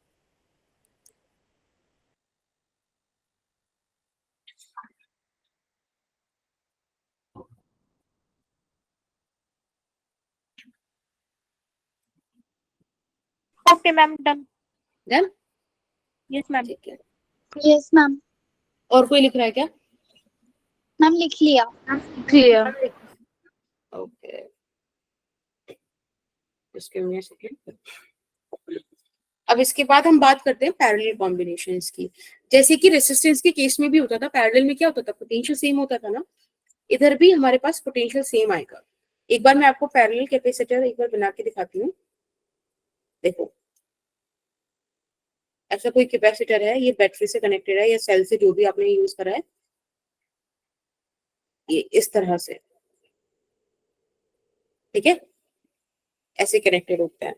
Okay ma'am done, done, yes ma'am, ठीक है। यस मैम, और कोई लिख रहा है क्या, मैम लिख लिया, okay, just give me a second। अब इसके बाद हम बात करते हैं पैरेलल कॉम्बिनेशंस की। जैसे कि रेसिस्टेंस के केस में भी होता था, पैरेलल में क्या होता था, पोटेंशियल सेम होता था ना, इधर भी हमारे पास पोटेंशियल सेम आएगा। एक बार मैं आपको पैरेलल कैपेसिटर एक बार बना के दिखाती हूँ, देखो ऐसा कोई कैपेसिटर है, ये बैटरी से कनेक्टेड है या सेल से, जो भी आपने यूज करा है, ये इस तरह से, ठीक है, ऐसे कनेक्टेड होता है।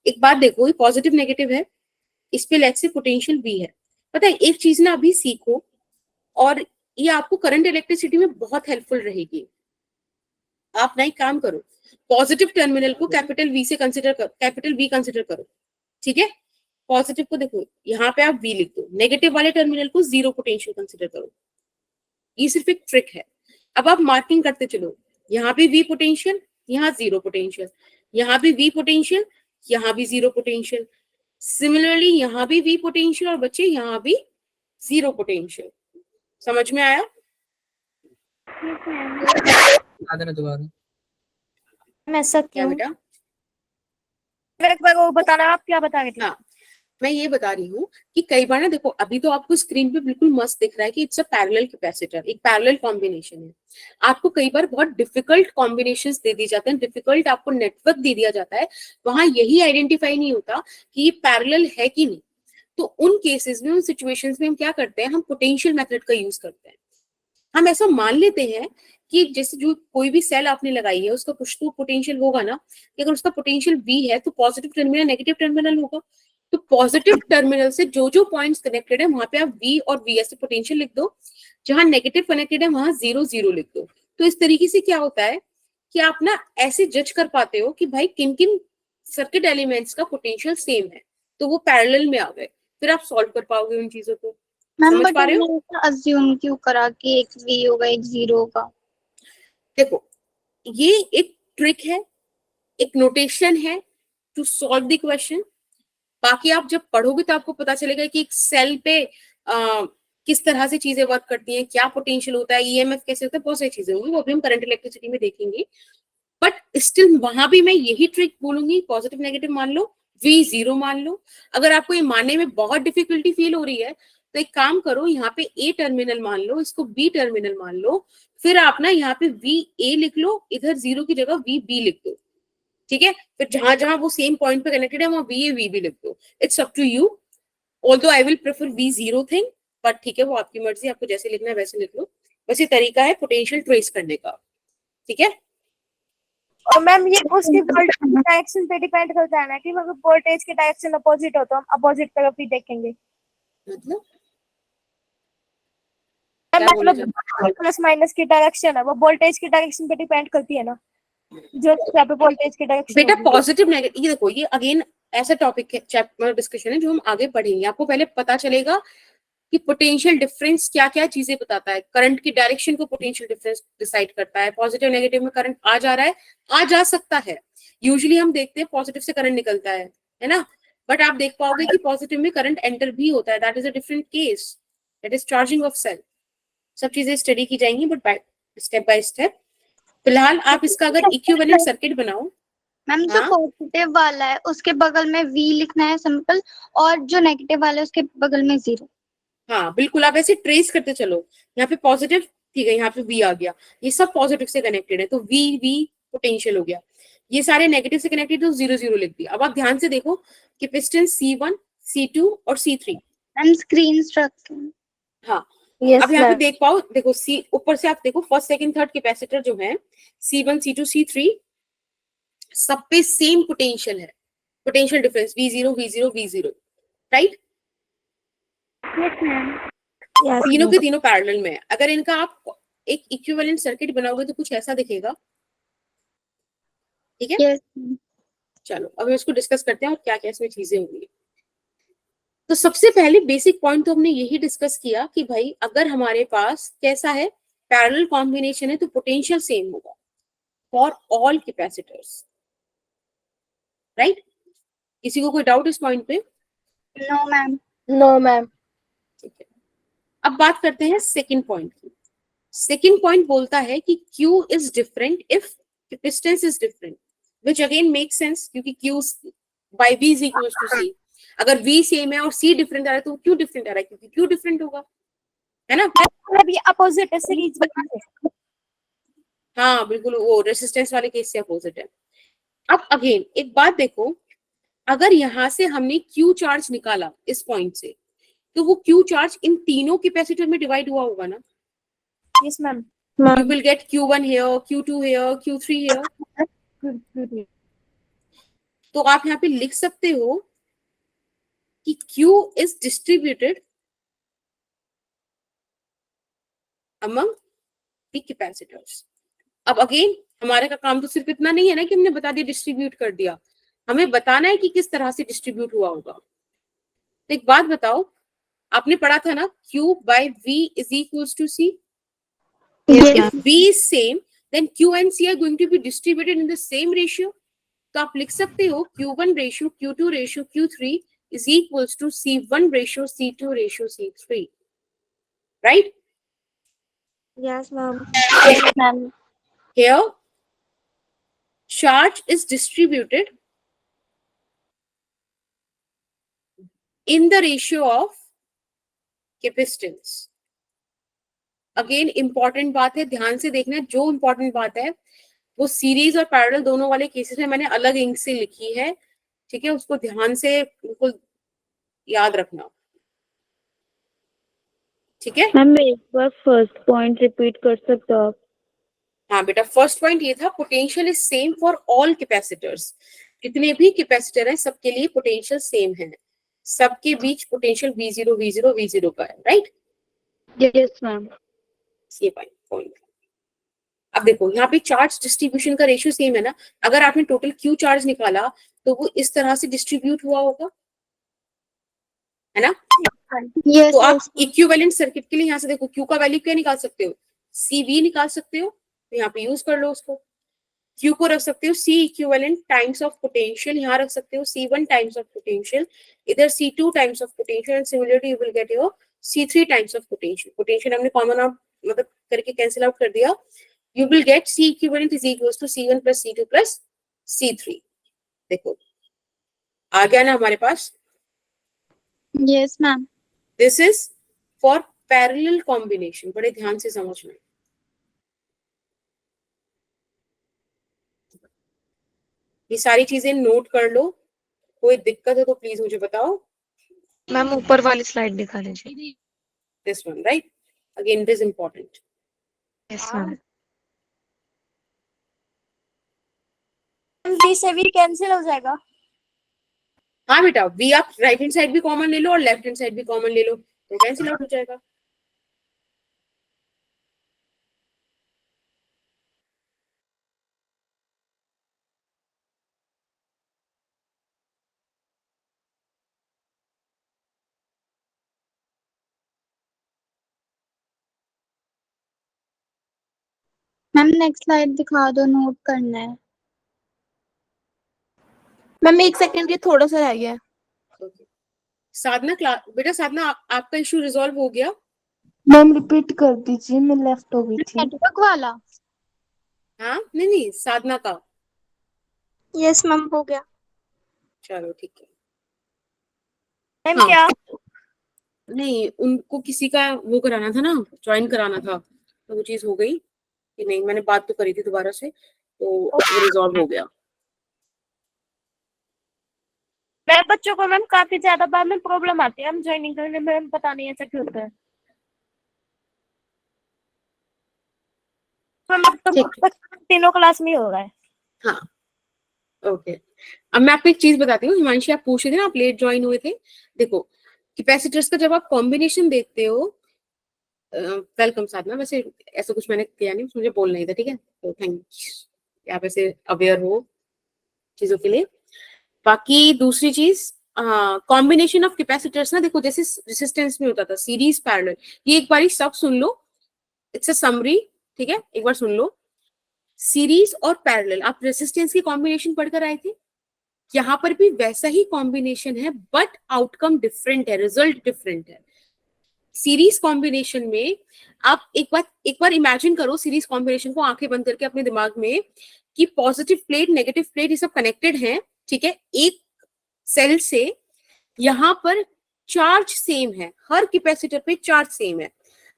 एक बात देखो, ये पॉजिटिव नेगेटिव है, इस पे लेट्स से पोटेंशियल V है। पता है एक चीज ना अभी सीखो, और ये आपको करंट इलेक्ट्रिसिटी में बहुत हेल्पफुल रहेगी। आप ना एक काम करो, पॉजिटिव टर्मिनल को कैपिटल V से कंसिडर करो, कैपिटल V कंसिडर करो, ठीक है। पॉजिटिव को देखो, यहाँ पे आप V लिख दो, नेगेटिव वाले टर्मिनल को 0 पोटेंशियल कंसिडर करो। ये सिर्फ एक ट्रिक है। अब आप मार्किंग करते चलो, यहाँ भी V पोटेंशियल, यहाँ 0 पोटेंशियल, यहाँ भी V पोटेंशियल, यहाँ भी 0 पोटेंशियल, सिमिलरली यहाँ भी V पोटेंशियल, और बच्चे यहाँ भी 0 पोटेंशियल। समझ में आया? यस मैम, बता देना दोबारा। मैं ऐसा क्या क्यों, बेटा? एक बार वो बताना आप क्या बता रहे थे। हाँ, मैं ये बता रही हूँ कि कई बार ना देखो, अभी तो आपको स्क्रीन पे बिल्कुल मस्त दिख रहा है कि इट्स अ पैरेलल कैपेसिटर, एक पैरेलल कॉम्बिनेशन है। आपको कई बार बहुत डिफिकल्ट कॉम्बिनेशंस दे दी जाते हैं, डिफिकल्ट आपको नेटवर्क दे दिया जाता है, वहां यही आइडेंटिफाई नहीं होता कि ये पैरेलल है कि नहीं। तो उन केसेस में, उन सिचुएशंस में हम क्या करते हैं, हम पोटेंशियल मेथड का यूज करते हैं। हम ऐसा मान लेते हैं कि जैसे जो कोई भी सेल आपने लगाई है उसका कुछ तो पोटेंशियल होगा ना, कि अगर उसका पोटेंशियल V है तो पॉजिटिव टर्मिनल नेगेटिव टर्मिनल होगा। तो पॉजिटिव टर्मिनल से जो जो पॉइंट्स कनेक्टेड है वहां पे आप V और V ऐसे पोटेंशियल लिख दो, जहां नेगेटिव कनेक्टेड है वहां 0 0 लिख दो। तो इस तरीके से क्या होता है कि आप ना ऐसे जज कर पाते हो कि भाई किन किन सर्किट एलिमेंट्स का पोटेंशियल सेम है, तो वो पैरेलल में आ गए, फिर आप सॉल्व कर पाओगे उन चीजों को। मैम समझ बट पा रहे हो? हमने अज्यूम क्यों करा कि एक V होगा एक 0 होगा? देखो, ये एक ट्रिक है, एक नोटेशन है टू सॉल्व द क्वेश्चन। बाकी आप जब पढ़ोगे तो आपको पता चलेगा कि एक सेल पे किस तरह से चीजें वर्क करती हैं, क्या पोटेंशियल होता है, ईएमएफ कैसे होता है, बहुत सारी चीजें होंगी, वो अभी हम करंट इलेक्ट्रिसिटी में देखेंगे। बट स्टिल वहां भी मैं यही ट्रिक बोलूंगी, पॉजिटिव नेगेटिव मान लो, V0 मान लो। अगर आपको ये मानने में बहुत डिफिकल्टी फील हो रही है तो एक काम करो, यहाँ पे A टर्मिनल मान लो, इसको B टर्मिनल मान लो, फिर आप ना यहाँ पे VA लिख लो, इधर 0 की जगह VB लिख दो, ठीक है। फिर जहां जहां वो सेम पॉइंट पे कनेक्टेड है वहां VA VB लिख दो। It's up to you, although I will prefer V0 thing, but ठीक है वो आपकी मर्जी, आपको जैसे लिखना है वैसे लिख लो। बस ये तरीका है पोटेंशियल ट्रेस करने का, ठीक है। और मैम ये उसकी वोल्टेज डायरेक्शन पे डिपेंड करता है ना, कि अगर वोल्टेज की डायरेक्शन अपोजिट हो तो हम अपोजिट तरफ ही देखेंगे। मतलब मैम क्या बोले मतलब प्लस माइनस की डायरेक्शन है वो वोल्टेज की डायरेक्शन पे डिपेंड करती है ना, जो यहाँ पे वोल्टेज की डायरेक्शन बेटा पॉजिटिव नेगेटिव, ये देखो ये अगेन ऐसा टॉपिक है, चैप्टर डिस्कशन है जो हम आगे पढ़ेंगे। आपको पहले पता चलेगा कि पोटेंशियल डिफरेंस क्या क्या चीजें बताता है, करंट की डायरेक्शन को पोटेंशियल डिफरेंस डिसाइड करता है, पॉजिटिव नेगेटिव में करंट आ जा रहा है, आ जा सकता है। यूजुअली हम देखते हैं पॉजिटिव से करंट निकलता है ना, बट आप देख पाओगे कि पॉजिटिव में करंट एंटर भी होता है, that is a different case, that is charging of cell. सब चीजें स्टडी की जाएंगी बट स्टेप बाय स्टेप। फिलहाल आप इसका अगर इक्विवेलेंट सर्किट बनाओ, मैम जो हाँ पॉजिटिव वाला है उसके बगल में V लिखना है सिंपल, और जो नेगेटिव वाला है उसके बगल में 0। हाँ बिल्कुल, आप ऐसे ट्रेस करते चलो। यहाँ पे पॉजिटिव, ठीक है, यहाँ पे V आ गया, ये सब पॉजिटिव से कनेक्टेड है तो V पोटेंशियल हो गया। ये सारे नेगेटिव से कनेक्टेड तो 0 0 लिख दिया। अब आप ध्यान से देखो कैपेसिटेंस C1 C2 और C3। Ma'am screen structure. हाँ Yes, अब यहाँ पे ma'am. देख पाओ, देखो सी ऊपर से आप देखो फर्स्ट सेकंड थर्ड कैपेसिटर जो है C1 C2 C3 सब पे सेम पोटेंशियल है, potential difference V0 V0 V0, right. Yes ma'am. तीनों के तीनों पैरेलल में है। अगर इनका आप एक इक्विवेलेंट सर्किट बनाओगे तो कुछ ऐसा दिखेगा, ठीक है। यस चलो अब हम इसको डिस्कस करते हैं और क्या क्या इसमें चीजें होंगी। तो सबसे पहले बेसिक पॉइंट तो हमने यही डिस्कस किया कि भाई अगर हमारे पास कैसा है, पैरेलल कॉम्बिनेशन है तो पोटेंशियल सेम होगा फॉर ऑल कैपेसिटर्स, राइट। किसी को कोई डाउट इस पॉइंट पे? No ma'am. No, ma'am. ठीक है, अब बात करते हैं सेकंड पॉइंट की। सेकंड पॉइंट बोलता है कि Q is different if capacitance is different, which again makes sense क्योंकि Q by V is equals to C। अगर V सेम है और C डिफरेंट आ रहा है तो Q डिफरेंट आ रहा है क्योंकि Q डिफरेंट होगा, है ना। मतलब ये अपोजिट है सीरीज में। हाँ बिल्कुल, वो रेसिस्टेंस वाले केस से अपोजिट है। अब अगेन एक बात देखो, अगर यहाँ से हमने Q चार्ज निकाला इस पॉइंट से तो वो Q चार्ज इन तीनों कैपेसिटर में डिवाइड हुआ होगा ना। Yes, ma'am. You will get Q1 here, Q2 here, Q3 here. तो आप यहाँ पे लिख सकते हो कि Q is distributed among the capacitors. अब अगेन हमारे का काम तो सिर्फ इतना नहीं है ना कि हमने बता दिया डिस्ट्रीब्यूट कर दिया, हमें बताना है कि किस तरह से डिस्ट्रीब्यूट हुआ होगा। तो एक बात बताओ, आपने पढ़ा था ना Q by V is equals to C. If V is same, then Q and C are going to be distributed in the same ratio. तो आप लिख सकते हो Q1 ratio Q2 ratio Q3 is equals to C1 ratio C2 ratio C3, right? Yes, ma'am. Yes ma'am. Here charge is distributed in the ratio of capacitance. Again important बात है, ध्यान से देखना, जो इंपॉर्टेंट बात है वो सीरीज और पैरेलल दोनों वाले केसेस में मैंने अलग इंक से लिखी है, ठीक है। उसको ध्यान से बिल्कुल याद रखना, ठीक है। मैम एक बार फर्स्ट पॉइंट रिपीट कर सकते हो आप? हाँ बेटा, फर्स्ट पॉइंट ये था potential is same for all capacitors, जितने भी कैपेसिटर हैं सबके लिए पोटेंशियल सेम है, सबके बीच पोटेंशियल V0 का है, राइट। Yes ma'am. ये पॉइंट। अब देखो यहाँ पे चार्ज डिस्ट्रीब्यूशन का रेशियो सेम है ना, अगर आपने टोटल Q चार्ज निकाला तो वो इस तरह से डिस्ट्रीब्यूट हुआ होगा, है ना। Yes, तो आप yes. इक्विवेलेंट सर्किट के लिए यहाँ से देखो Q का वैल्यू क्या निकाल सकते हो, CV निकाल सकते हो, तो यहाँ पे यूज कर लो उसको। Q को रख सकते हो C equivalent times of potential, यहाँ रख सकते हो C1 टाइम्स ऑफ पोटेंशियल, इधर C2 times of potential, and similarly you will get your C3 times of potential. Potential हमने कॉमन आउट मतलब करके कैंसिल आउट कर दिया, you will get C equivalent is equals to C1 plus C2 plus C3। देखो आ गया ना हमारे पास। Yes, ma'am. This is for parallel combination, बड़े ध्यान से समझना। ये सारी चीजें नोट कर लो, कोई दिक्कत है तो प्लीज मुझे बताओ। मैम ऊपर वाली स्लाइड दिखा लीजिए। This one, right? Again, it is important. Yes ma'am. V से V कैंसिल हो जाएगा। हाँ बेटा, V आप राइट हैंड साइड भी कॉमन ले लो और लेफ्ट हैंड साइड भी कॉमन ले लो तो कैंसिल आउट हो जाएगा। मैम नेक्स्ट स्लाइड दिखा दो, नोट करना है। मैम एक सेकंड, ये थोड़ा सा रह गया है। Okay. साधना बेटा साधना आपका इशू रिजॉल्व हो गया? मैम रिपीट कर दीजिए, मैं लेफ्ट हो गई थी। नेटवर्क वाला। हाँ नहीं साधना का। यस मैम हो गया। चलो ठीक है। मैम हाँ। क्या? नहीं उनको किसी का वो कराना था ना, ज्वाइन कराना था, तो वो चीज हो गई कि नहीं, मैंने बात तो करी थी दोबारा से, तो वो रिजॉल्व हो गया। मैं बच्चों को मैम काफी ज्यादा बाद में प्रॉब्लम आती है, हम ज्वाइनिंग करने में, मैम पता नहीं ऐसा क्यों होता है। तो तीनों क्लास में ही हो रहा है। हाँ ओके। अब मैं आपको एक चीज बताती हूँ, हिमांशी आप पूछ रहे थे ना, आप लेट ज्वाइन हुए थे। देखो कैपेसिटर्स का जब आप कॉम्बिनेशन देखते हो, वेलकम साधना, वैसे ऐसा कुछ मैंने किया नहीं, मुझे बोलना ही था, ठीक है, तो थैंक्स आप ऐसे अवेयर हो चीजों के लिए। बाकी दूसरी चीज कॉम्बिनेशन ऑफ कैपेसिटर्स ना, देखो जैसे रेजिस्टेंस में होता था सीरीज पैरेलल, ये एक बार सब सुन लो, इट्स अ समरी, ठीक है, एक बार सुन लो। सीरीज और पैरेलल, आप रेजिस्टेंस की कॉम्बिनेशन पढ़कर आए थे, यहाँ पर भी वैसा ही कॉम्बिनेशन है बट आउटकम डिफरेंट है, रिजल्ट डिफरेंट है। सीरीज कॉम्बिनेशन में आप एक बार इमेजिन करो सीरीज कॉम्बिनेशन को आंखें बंद करके अपने दिमाग में, कि पॉजिटिव प्लेट नेगेटिव प्लेट ये सब कनेक्टेड हैं, ठीक है, एक सेल से। यहाँ पर चार्ज सेम है, हर कैपेसिटर पे चार्ज सेम है।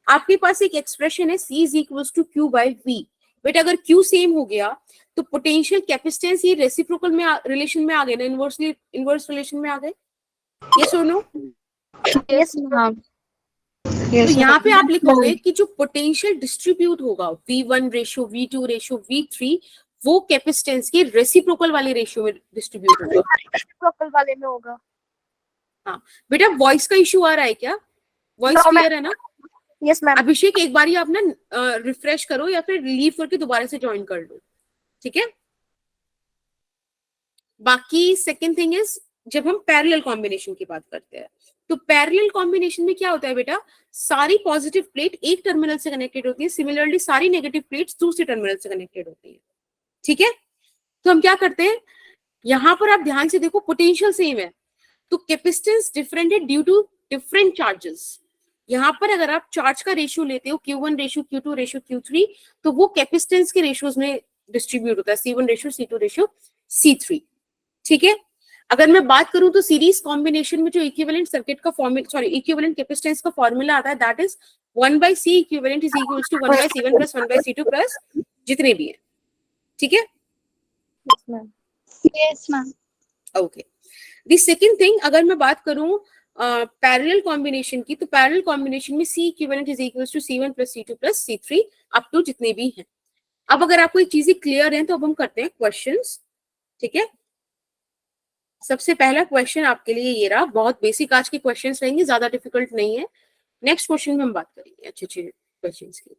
आपके पास एक एक्सप्रेशन है C is equals to Q by V, but अगर Q सेम हो गया तो पोटेंशियल कैपेसिटेंस ये रेसिप्रोकल में रिलेशन में आ गए ना, इनवर्स रिलेशन में आ गए, ये सुनो। Yes ma'am. तो यहाँ पे आप लिखोगे कि जो पोटेंशियल डिस्ट्रीब्यूट होगा V1 ratio V2 ratio V3, वो कैपेसिटेंस के रेसिप्रोकल वाले रेशियो में डिस्ट्रीब्यूट होगा। रेसिप्रोकल वाले में होगा। हाँ बेटा, वॉइस का इशू आ रहा है क्या? वॉइस No, क्लियर है ना? Yes ma'am. अभिषेक एक बार आप ना रिफ्रेश करो या फिर लीव करके दोबारा से ज्वाइन कर लो, ठीक है। बाकी सेकंड थिंग इज, जब हम पैरेलल कॉम्बिनेशन की बात करते हैं तो पैरेलल कॉम्बिनेशन में क्या होता है बेटा, सारी पॉजिटिव प्लेट एक टर्मिनल से कनेक्टेड होती है, सिमिलरली सारी नेगेटिव प्लेट्स दूसरे टर्मिनल से कनेक्टेड होती है, ठीक है। तो हम क्या करते हैं, यहां पर आप ध्यान से देखो, पोटेंशियल सेम है तो कैपेसिटेंस डिफरेंट है ड्यू टू डिफरेंट चार्जेस। यहाँ पर अगर आप चार्ज का रेशियो लेते हो Q1 ratio Q2 ratio Q3, तो वो कैपेसिटेंस के रेशियोज में डिस्ट्रीब्यूट होता है, C1 ratio C2 ratio C3, ठीक है। अगर मैं बात करूं तो सीरीज कॉम्बिनेशन में जो इक्विवेलेंट सर्किट का फॉर्मूला, सॉरी इक्विवेलेंट कैपेसिटेंस का फॉर्मूला आता है, that is 1/C equivalent is equals to 1/C1 plus 1/C2 plus जितने भी है, ठीक है। Yes ma'am. Okay. The second thing, अगर मैं बात करूं पैरेलल कॉम्बिनेशन की, तो पैरेलल कॉम्बिनेशन में C equivalent is equals to C1 plus C2 plus C3 up to जितने भी हैं। अब अगर आपको एक चीजें क्लियर है तो अब हम करते हैं क्वेश्चंस, ठीक है। सबसे पहला क्वेश्चन आपके लिए ये रहा, बहुत बेसिक आज के क्वेश्चंस रहेंगे, ज्यादा डिफिकल्ट नहीं है। नेक्स्ट क्वेश्चन में हम बात करेंगे अच्छे अच्छे क्वेश्चंस की।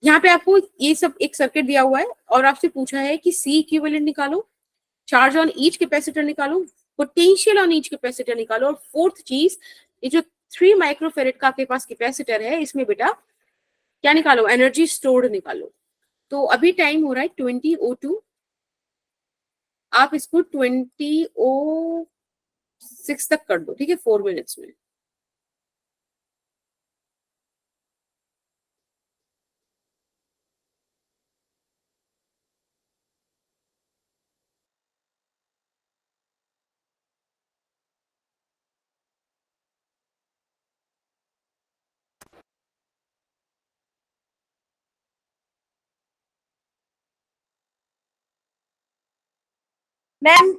यहाँ पे आपको ये सब एक सर्किट दिया हुआ है और आपसे पूछा है कि C इक्विवेलेंट निकालो, चार्ज ऑन ईच कैपेसिटर निकालो, पोटेंशियल ऑन ईच कैपेसिटर निकालो, और फोर्थ चीज ये जो 3 माइक्रोफेरेड का आपके पास कैपेसिटर है इसमें बेटा क्या निकालो, एनर्जी स्टोर्ड निकालो। तो अभी टाइम हो रहा है 20:02, आप इसको 20:06 तक कर दो, ठीक है, 4 मिनट्स में। मैम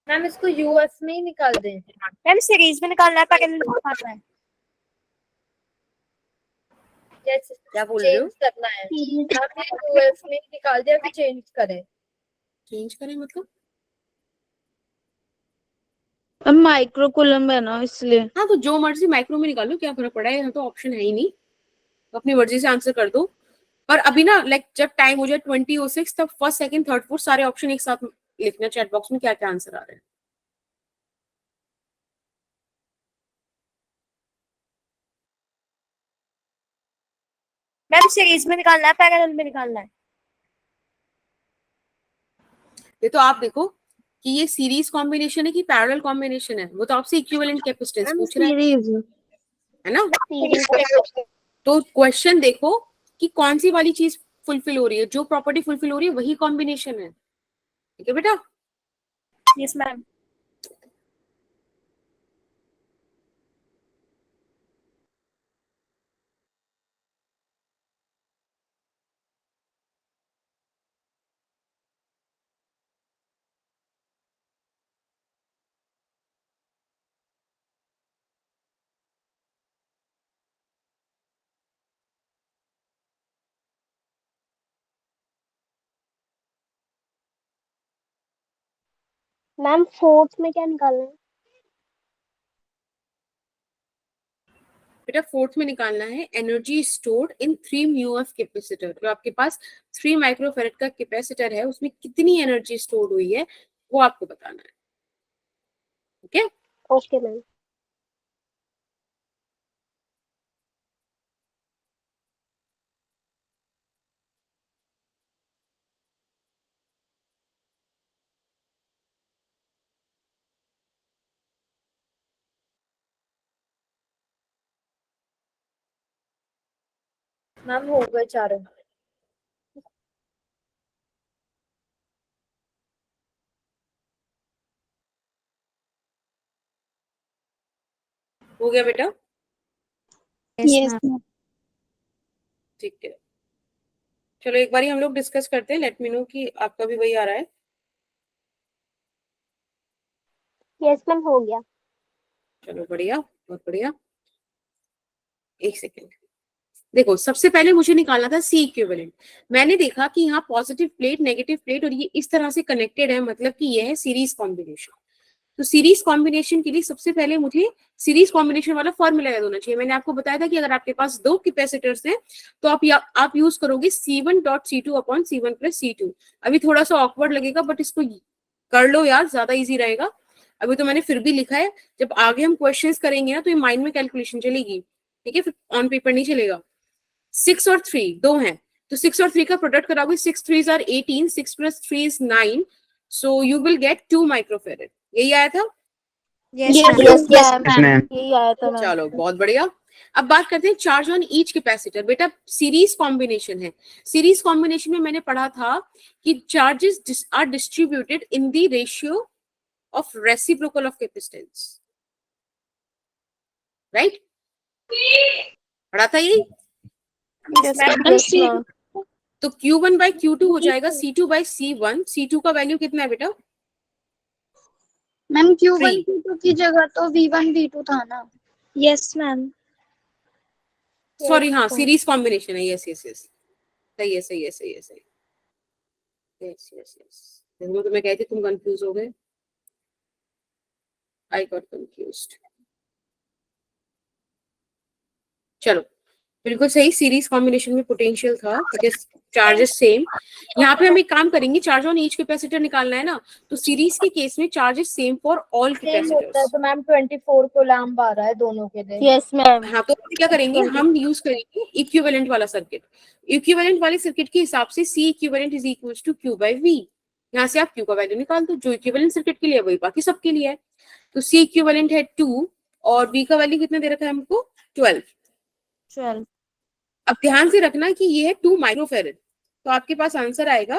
मैम इसको यूएफ में ही निकाल दें। मैम सीरीज में निकालना है, पैरेलल में निकालना है। जैसे क्या बोल रहे हो? चेंज करना है, आपने यूएफ में ही निकाल दिया, फिर चेंज करें। चेंज करें मतलब? माइक्रो कूलम है ना इसलिए। हाँ तो जो मर्जी माइक्रो में निकालो, क्या फर्क पड़ा है, यहाँ तो ऑप्शन है ही नहीं, तो अपनी मर्जी से आंसर कर दो। पर अभी ना लाइक जब टाइम हो जाए 20:06 तब फर्स्ट सेकंड थर्ड फोर्थ सारे ऑप्शन एक साथ लिखना चैट बॉक्स में क्या क्या आंसर आ रहे हैं। मैम सीरीज में निकालना है, पैरेलल में निकालना है। ये तो आप देखो कि ये सीरीज कॉम्बिनेशन है कि पैरेलल कॉम्बिनेशन है, वो तो आपसे इक्विवेलेंट कैपेसिटेंस पूछ रहा है ना। तो क्वेश्चन देखो कि कौन सी वाली चीज फुलफिल हो रही है, जो प्रॉपर्टी फुलफिल हो रही है वही कॉम्बिनेशन है, ठीक है बेटा। Yes ma'am. मैम फोर्थ में क्या निकालना है? बेटा फोर्थ में निकालना है एनर्जी स्टोर्ड इन 3 म्यूएफ कैपेसिटर। जो आपके पास 3 माइक्रोफेरेड का कैपेसिटर है उसमें कितनी एनर्जी स्टोर्ड हुई है वो आपको बताना है, ओके। Okay ma'am. मैम हो गए चारों। हो गया बेटा, यस मैम। ठीक है। चलो एक बारी हम लोग डिस्कस करते हैं, लेट मी नो कि आपका भी वही आ रहा है। यस मैम हो गया। चलो बढ़िया, बहुत बढ़िया। एक सेकेंड, देखो सबसे पहले मुझे निकालना था सी इक्विवेलेंट। मैंने देखा कि यहाँ पॉजिटिव प्लेट नेगेटिव प्लेट और ये इस तरह से कनेक्टेड है, मतलब कि ये है सीरीज कॉम्बिनेशन। तो सीरीज कॉम्बिनेशन के लिए सबसे पहले मुझे सीरीज कॉम्बिनेशन वाला फॉर्मूला याद होना चाहिए। मैंने आपको बताया था कि अगर आपके पास 2 कैपेसिटर्स हैं तो आप यूज करोगे C1.C2 upon C1 plus C2। अभी थोड़ा सा ऑकवर्ड लगेगा बट इसको कर लो यार, ज्यादा इजी रहेगा। अभी तो मैंने फिर भी लिखा है, जब आगे हम क्वेश्चंस करेंगे ना तो ये माइंड में कैलकुलेशन चलेगी, ठीक है, फिर ऑन पेपर नहीं चलेगा। 6 और 3 दो हैं, तो 6 और 3 का प्रोडक्ट कराओगे, 6 3s are 18, 6 plus 3 is 9, so you will get 2 microfarad. यही आया था? Yes ma'am. यही आया था मैम। चलो बहुत बढ़िया। अब बात करते हैं चार्ज ऑन ईच कैपेसिटर। बेटा सीरीज कॉम्बिनेशन है, सीरीज कॉम्बिनेशन में मैंने पढ़ा था कि charges are distributed in the ratio of reciprocal of capacitance, right? पढ़ा था यही। तो Q1 by Q2 हो जाएगा C2 by C1। C2 का वैल्यू कितना है बेटा? Ma'am Q1 Three. Q2 की जगह तो V1 V2 था ना। Yes ma'am. सॉरी, हाँ सीरीज कॉम्बिनेशन है, यस यस यस, सही है सही है सही है सही, यस यस यस। मैं तुम्हें कहती तुम कंफ्यूज हो गए, आई गॉट कंफ्यूज्ड। चलो बिल्कुल सही, सीरीज कॉम्बिनेशन में पोटेंशियल था बिकॉज चार्जेस सेम। यहाँ पे हम एक काम करेंगे, चार्ज ऑन ईच कैपेसिटर निकालना है ना, तो सीरीज के केस में charges same for all same होता है कैपेसिटर्स। तो मैम 24 कूलम्ब आ रहा है दोनों के लिए। Yes ma'am. हाँ तो क्या करेंगे, हम यूज करेंगे इक्विवेलेंट वाला सर्किट। इक्विवेलेंट वाले सर्किट के हिसाब से C equivalent is equals to Q by V। यहाँ से आप Q का वैल्यू निकाल दो, जो इक्विवेलेंट सर्किट के लिए वही बाकी सबके लिए है। तो C इक्विवेलेंट है 2 और V का वैल्यू कितना दे रखा है हमको, 12। 12। अब ध्यान से रखना कि ये है 2 माइक्रोफेरेड, तो आपके पास आंसर आएगा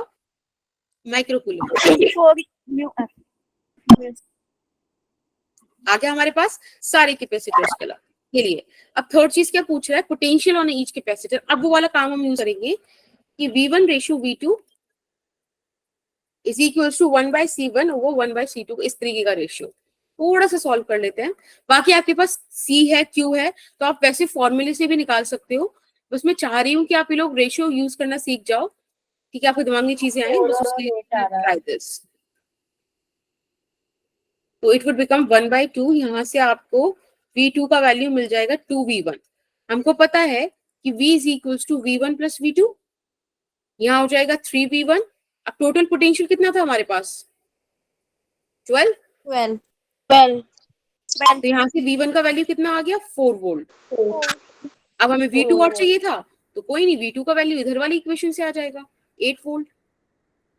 माइक्रोकूलम। 24 आगे हमारे पास सारे कैपेसिटर्स के लिए। अब थर्ड चीज क्या पूछ रहा है, पोटेंशियल ऑन ईच कैपेसिटर। अब वो वाला काम हम यूज करेंगे कि V1 ratio V2 is equal to 1/C1 वो 1/C2, इस तरीके का रेशियो। थोड़ा सा सॉल्व कर लेते हैं। बाकी आपके पास C है Q है, तो आप वैसे फॉर्मूले से भी निकाल सकते हो। बस मैं चाह रही हूँ कि आप ये लोग रेशियो यूज करना सीख जाओ, ठीक है, आपके दिमाग में चीजें आए, बस उसके लिए ट्राई दिस। तो इट वुड बिकम 1/2, यहाँ से आपको V2 का वैल्यू मिल जाएगा 2V1। हमको पता है कि V is equals to V1 plus V2, यहाँ हो जाएगा 3V1। अब टोटल पोटेंशियल कितना था हमारे पास, 12। 12। तो यहाँ से V1 का वैल्यू कितना आ गया, 4 वोल्ट। अब हमें V2 और चाहिए था, तो कोई नहीं, V2 का वैल्यू इधर वाली इक्वेशन से आ जाएगा, 8 वोल्ट।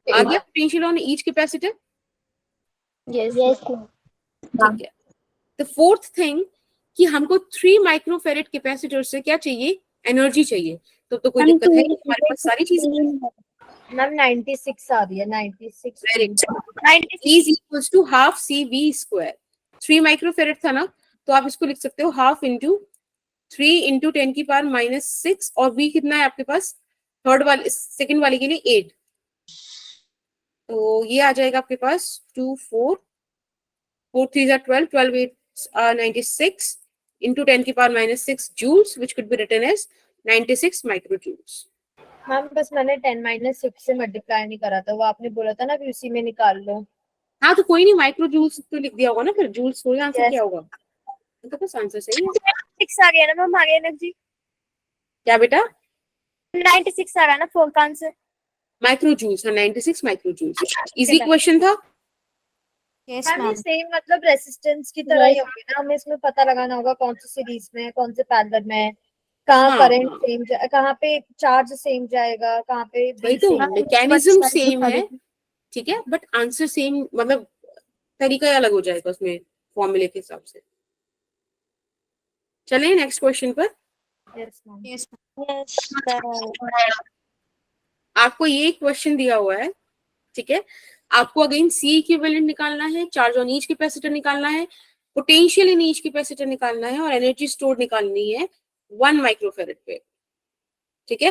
आ गया potential on each capacitor. Yes. ठीक है। द फोर्थ थिंग कि हमको 3 माइक्रोफेरेड कैपेसिटर से क्या चाहिए, एनर्जी चाहिए। तो कोई दिक्कत है नहीं, हमारे पास सारी चीजें। मैम 96 आ रही है, 96 is equals to half CV square. 3 microfarad था ना, तो आप इसको लिख सकते हो हाफ इंटू 3 इंटू 10 की पावर -6, और V कितना है आपके पास, थर्ड वाले सेकंड वाले के लिए 8। तो ये आ जाएगा आपके पास 2 4 4 3 12 12 8 96 into 10 की power -6 joules, which could be written as 96 microjoules. Ma'am बस मैंने 10 - 6 से मल्टीप्लाई नहीं करा था, वो आपने बोला था ना कि उसी में निकाल लो। हाँ तो कोई नहीं, माइक्रोजूल्स तो लिख दिया होगा ना, फिर जूल्स थोड़ी आंसर Yes. क्या होगा, तो बस आंसर सही है। 6 आ गया ना मैम, हमारी एनर्जी क्या बेटा, 96 आ रहा है ना 4 का आंसर। माइक्रोजूल्स, हाँ 96 माइक्रोजूल्स। इजी क्वेश्चन था। यस मैम ये मैम। सेम मतलब रेसिस्टेंस की तरह ही होगी ना, हमें इसमें पता लगाना होगा कौन सी सीरीज में है, कौन से पैरेलल में है, कहाँ हाँ, करंट हाँ। सेम, कहाँ पे चार्ज सेम जाएगा, कहाँ पे वही B तो same मैकेनिज्म सेम है, ठीक है, बट आंसर सेम, मतलब तरीका अलग हो जाएगा उसमें फॉर्मूले के हिसाब से। चलिए नेक्स्ट क्वेश्चन पर। Yes, ma'am. यस। आपको ये क्वेश्चन दिया हुआ है, ठीक है, आपको अगेन C इक्विवेलेंट निकालना है, चार्ज ऑन ईच कैपेसिटर निकालना है, पोटेंशियल इन ईच कैपेसिटर निकालना है, और एनर्जी स्टोर निकालनी है 1 माइक्रोफेरेड पे, ठीक है।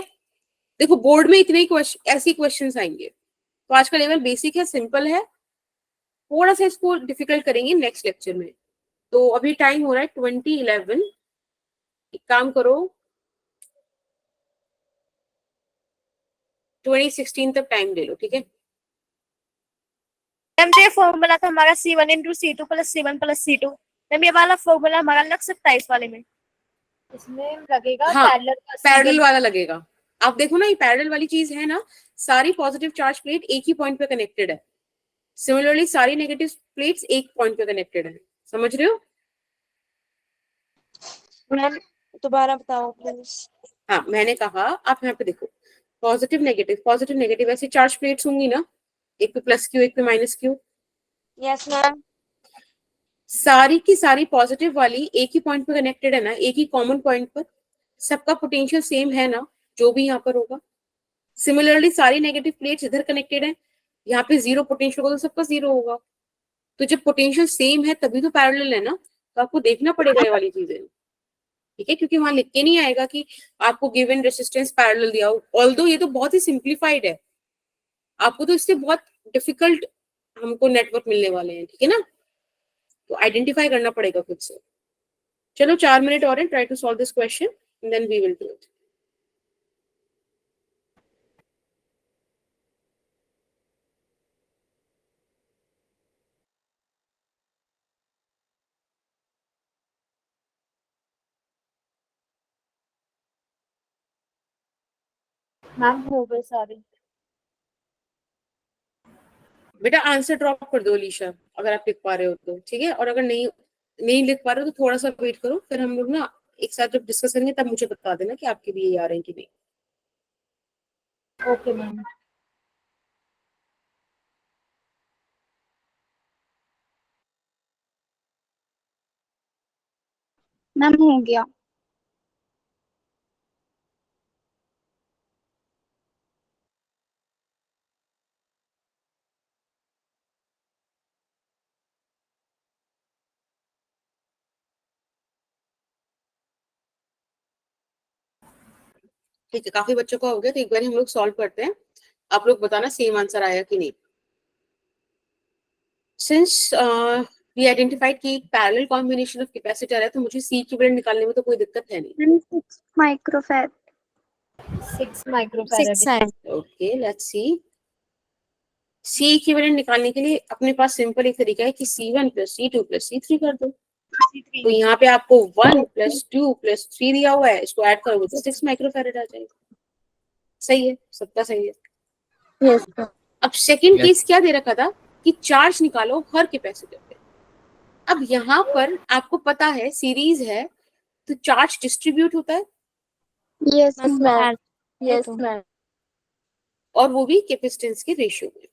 देखो बोर्ड में इतने ही क्वेश्चन, ऐसी क्वेश्चंस आएंगे, तो आज का लेवल बेसिक है, सिंपल है, थोड़ा सा इसको डिफिकल्ट करेंगे नेक्स्ट लेक्चर में। तो अभी टाइम हो रहा है 2011। एक काम करो 2016 तक टाइम ले लो, ठीक है। मैम ये फॉर्मूला था हमारा C1 into C2 plus C1 plus C2। Ma'am ये वाला फॉर्मूला हमारा लग सकता है इस वाले में। इसमें लगेगा हाँ, पैरेलल का पैरेलल वाला लगेगा। आप देखो ना, ये पैरेलल वाली चीज है ना, सारी पॉजिटिव चार्ज प्लेट एक ही पॉइंट पे कनेक्टेड है, सिमिलरली सारी नेगेटिव प्लेट्स एक पॉइंट पे कनेक्टेड है, समझ रहे हो। मैम दोबारा बताओ प्लीज। हाँ मैंने कहा, आप यहाँ पे देखो, पॉजिटिव नेगेटिव ऐसी चार्ज प्लेट्स होंगी ना, एक पे प्लस क्यू एक पे माइनस क्यू। Yes ma'am. सारी की सारी पॉजिटिव वाली एक ही पॉइंट पे कनेक्टेड है ना, एक ही कॉमन पॉइंट पर, सबका पोटेंशियल सेम है ना, जो भी यहाँ पर होगा। सिमिलरली सारी नेगेटिव प्लेट्स इधर कनेक्टेड है, यहाँ पे जीरो पोटेंशियल होगा तो सबका जीरो होगा। तो जब पोटेंशियल सेम है तभी तो पैरेलल है ना, तो आपको देखना पड़ेगा ये वाली चीजें, ठीक है, क्योंकि वहां लिख के नहीं आएगा कि आपको गिवन रेसिस्टेंस पैरेलल दिया हो। ऑल्दो ये तो बहुत ही सिंप्लीफाइड है, आपको तो इससे बहुत डिफिकल्ट हमको नेटवर्क मिलने वाले हैं, ठीक है ना। तो आइडेंटिफाई करना पड़ेगा खुद से। चलो 4 मिनट और है, try to solve this question and then we will do it. Ma'am हो गए सारे। बेटा आंसर ड्रॉप कर दो अलीशा, अगर आप लिख पा रहे हो तो ठीक है, और अगर नहीं नहीं लिख पा रहे हो तो थोड़ा सा वेट करो, फिर हम लोग ना एक साथ जब डिस्कस करेंगे तब मुझे बता देना कि आपके भी ये आ रहे हैं कि नहीं। Okay ma'am. मैम हो गया। ठीक है, काफी बच्चों का हो गया, तो एक बार हम लोग सॉल्व करते हैं, आप लोग बताना सेम आंसर आया कि नहीं। सिंस वी आइडेंटिफाइड कि एक पैरेलल कॉम्बिनेशन ऑफ कैपेसिटर है, तो मुझे सी इक्विवेलेंट निकालने में तो कोई दिक्कत है नहीं। 6 माइक्रोफैराड। 6 माइक्रोफैराड। 6 है। Okay let's see. C equivalent निकालने के लिए अपने पास सिंपल एक तरीका है कि C1 + C2 + C3 कर दो। तो यहाँ पे आपको 1 + 2 + 3 दिया हुआ है, इसको ऐड करोगे तो 6 माइक्रोफैराड आ जाएगा। सही है, सबका सही है। Yes sir. अब सेकंड Yes. केस क्या दे रखा था कि चार्ज निकालो हर कैपेसिटर पे। अब यहाँ पर आपको पता है सीरीज है तो चार्ज डिस्ट्रीब्यूट होता है, यस मैम यस मैम। और वो भी कैपेसिटेंस के रेशियो में।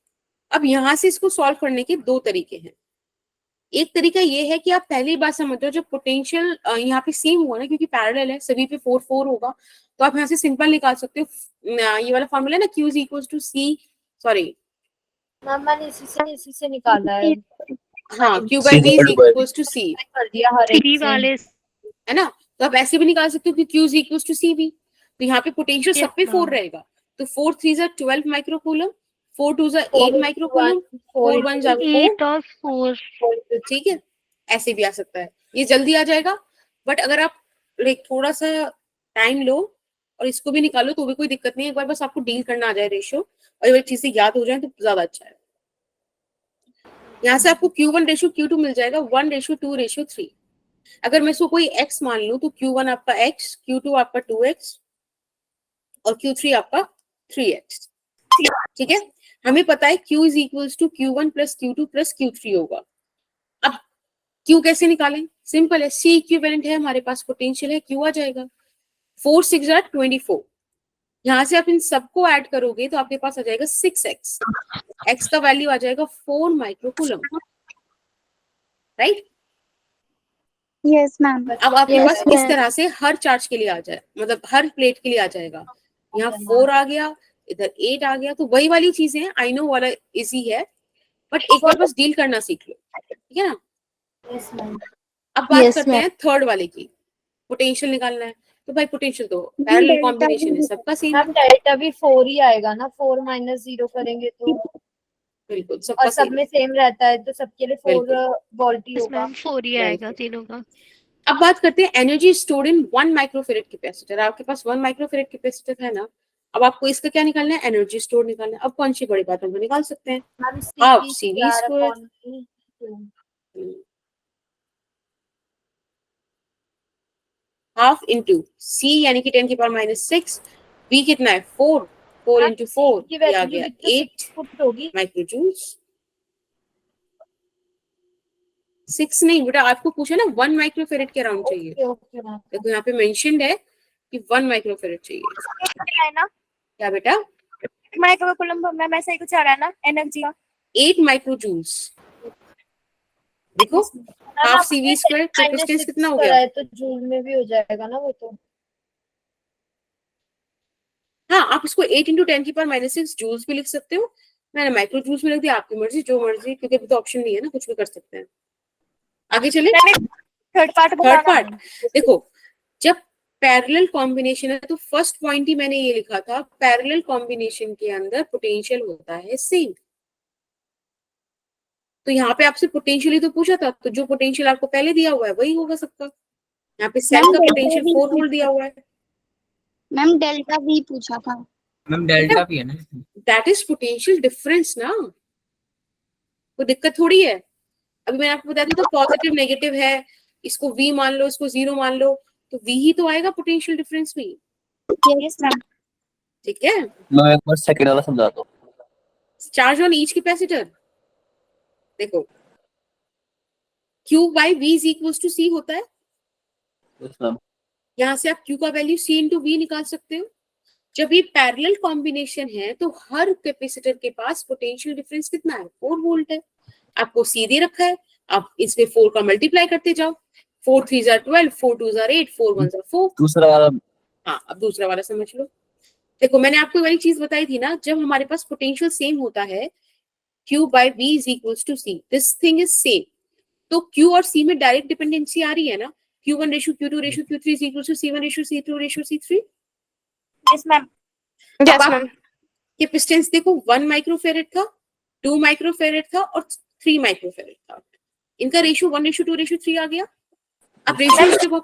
अब यहाँ से इसको सॉल्व करने के दो तरीके हैं। एक तरीका ये है कि आप पहली बात समझो, जो पोटेंशियल यहाँ पे सेम हुआ ना, क्योंकि पैरेलल है सभी पे 4 होगा, तो आप यहाँ से सिंपल निकाल सकते हो। ये वाला फॉर्मूला ना Q = C, सॉरी मैम मैंने इसी से निकाला है। हाँ, Q/V = C कर दिया हर एक थ्री से। वाले। है ना। तो आप ऐसे भी निकाल सकते हो कि Q = CV। तो यहाँ पे पोटेंशियल सब पे 4 रहेगा, तो 4 3 = 12 माइक्रोकूलम, 4 2 = 8 माइक्रोकूलम, 4 1 = 4। 8 और 4। ठीक है, ऐसे भी आ सकता है, ये जल्दी आ जाएगा। बट अगर आप लाइक थोड़ा सा टाइम लो और इसको भी निकालो तो भी कोई दिक्कत नहीं है, एक बार बस आपको डील करना आ जाए रेशियो, और ये चीज से याद हो जाए तो ज्यादा अच्छा है। यहाँ से आपको Q1 रेशियो Q2 मिल जाएगा 1:2:3। अगर मैं इसको कोई x मान लूं तो Q1 आपका x, Q2 आपका 2x और Q3 आपका 3x। ठीक है, हमें पता है Q = Q1 + Q2 + Q3 होगा। अब Q कैसे निकालें? सिंपल है, C इक्विवेलेंट है हमारे पास, पोटेंशियल है, Q आ जाएगा। 4 6 = 24। यहाँ से आप इन सबको ऐड करोगे तो आपके पास आ जाएगा 6x। x का वैल्यू आ जाएगा 4 माइक्रोकूलम, राइट। Yes ma'am. अब आपके Yes, पास इस ma'am. तरह से हर चार्ज के लिए आ जाए, मतलब हर प्लेट के लिए आ जाएगा। यहाँ 4 आ गया, इधर 8 आ गया, तो वही वाली चीजें हैं, आई नो वाला इजी है, बट एक बार बस डील करना सीख लो, ठीक है ना। Yes ma'am. अब बात Yes, करते ma'am. हैं थर्ड वाले की, पोटेंशियल निकालना है। तो भाई पोटेंशियल तो पैरेलल कॉम्बिनेशन है, सबका सेम है, मैम डेल्टा भी 4 ही आएगा ना, 4 - 0 करेंगे तो, बिल्कुल और सबका सब सेम में सेम रहता है तो सबके लिए 4 बिल्कुल। वोल्ट ही यस होगा। मैम 4 ही आएगा तीनों का। अब बात करते हैं एनर्जी स्टोर्ड इन 1 माइक्रोफेरेड कैपेसिटर। आपके पास 1 माइक्रोफेरेड कैपेसिटर है ना, अब आपको इसका क्या निकालना है, एनर्जी स्टोर निकालना है। अब कौन सी बड़ी बात हम निकाल सकते हैं, ma'am half CV CV²। Half into C यानी कि 10⁻⁻⁶, V कितना है 4, 4 × 4 की ये आ वैल्यू गया भी तो 8 6 फुट होगी। माइक्रोजूल्स। 6 नहीं बेटा, आपको पूछा ना 1 माइक्रोफेरेड के अराउंड चाहिए, ओके ओके मैम। देखो यहाँ पे मेंशन्ड है कि 1 माइक्रोफेरेड चाहिए। है ना क्या बेटा, माइक्रोकूलम में ऐसा ही कुछ आ रहा है ना एनर्जी का। 8 माइक्रोजूल्स। देखो हाफ CV² कैपेसिटेंस कितना हो गया। है तो जूल में भी हो जाएगा ना वो तो। हाँ, आप इसको 8 × 10⁻⁻⁶ जूल्स भी लिख सकते हो, मैंने माइक्रो जूल्स में लिख दिया, आपकी मर्जी, जो मर्जी, क्योंकि अभी तो ऑप्शन नहीं है ना, कुछ भी कर सकते हैं। आगे चले, थर्ड पार्ट थर्ड पार्ट। देखो जब पैरेलल कॉम्बिनेशन है तो फर्स्ट पॉइंट ही मैंने ये लिखा था, पैरेलल कॉम्बिनेशन के अंदर पोटेंशियल होता है सेम। तो यहाँ पे आपसे पोटेंशियली तो पूछा था, तो जो पोटेंशियल आपको पहले दिया हुआ है वही होगा सबका। यहाँ पे सेल का delta पोटेंशियल V 4 वोल्ट दिया हुआ है। मैम डेल्टा वी पूछा था। मैम डेल्टा भी है ना इसमें। दैट इज पोटेंशियल डिफरेंस ना, कोई दिक्कत थोड़ी है। अभी मैंने आपको बताया था तो पॉजिटिव नेगेटिव है, इसको V मान लो, इसको 0 मान लो, तो V ही तो आएगा पोटेंशियल डिफरेंस भी। Yes ma'am. ठीक है, मैं एक बार सेकंड वाला समझा दो। चार्ज ऑन ईच कैपेसिटर, देखो Q by V is equals to C होता है। Yes ma'am. यहाँ से आप Q का वैल्यू C इंटू V निकाल सकते हो। जब ये पैरेलल कॉम्बिनेशन है तो हर कैपेसिटर के पास पोटेंशियल डिफरेंस कितना है, 4 वोल्ट है। आपको C दे रखा है, आप इसमें 4 का मल्टीप्लाई करते जाओ, 4 3 जार 12, 4 2 जार 8, 4 1 जार 4। दूसरा वाला हाँ, अब दूसरा वाला समझ लो। देखो मैंने आपको वाली चीज बताई थी ना, जब हमारे पास पोटेंशियल सेम होता है, Q by V is equals to C, this thing is same, तो Q और C में डायरेक्ट डिपेंडेंसी आ रही है ना, Q1 ratio Q2 ratio Q3 is equals to C1 ratio C2 ratio C3। Yes ma'am. अब आप कैपेसिटेंस देखो, 1 माइक्रोफेरेड था, 2 माइक्रोफेरेड था और 3 माइक्रोफेरेड था। इनका रेशियो 1 रेशियो 2 रेशियो 3 आ गया। अब रेशियो जब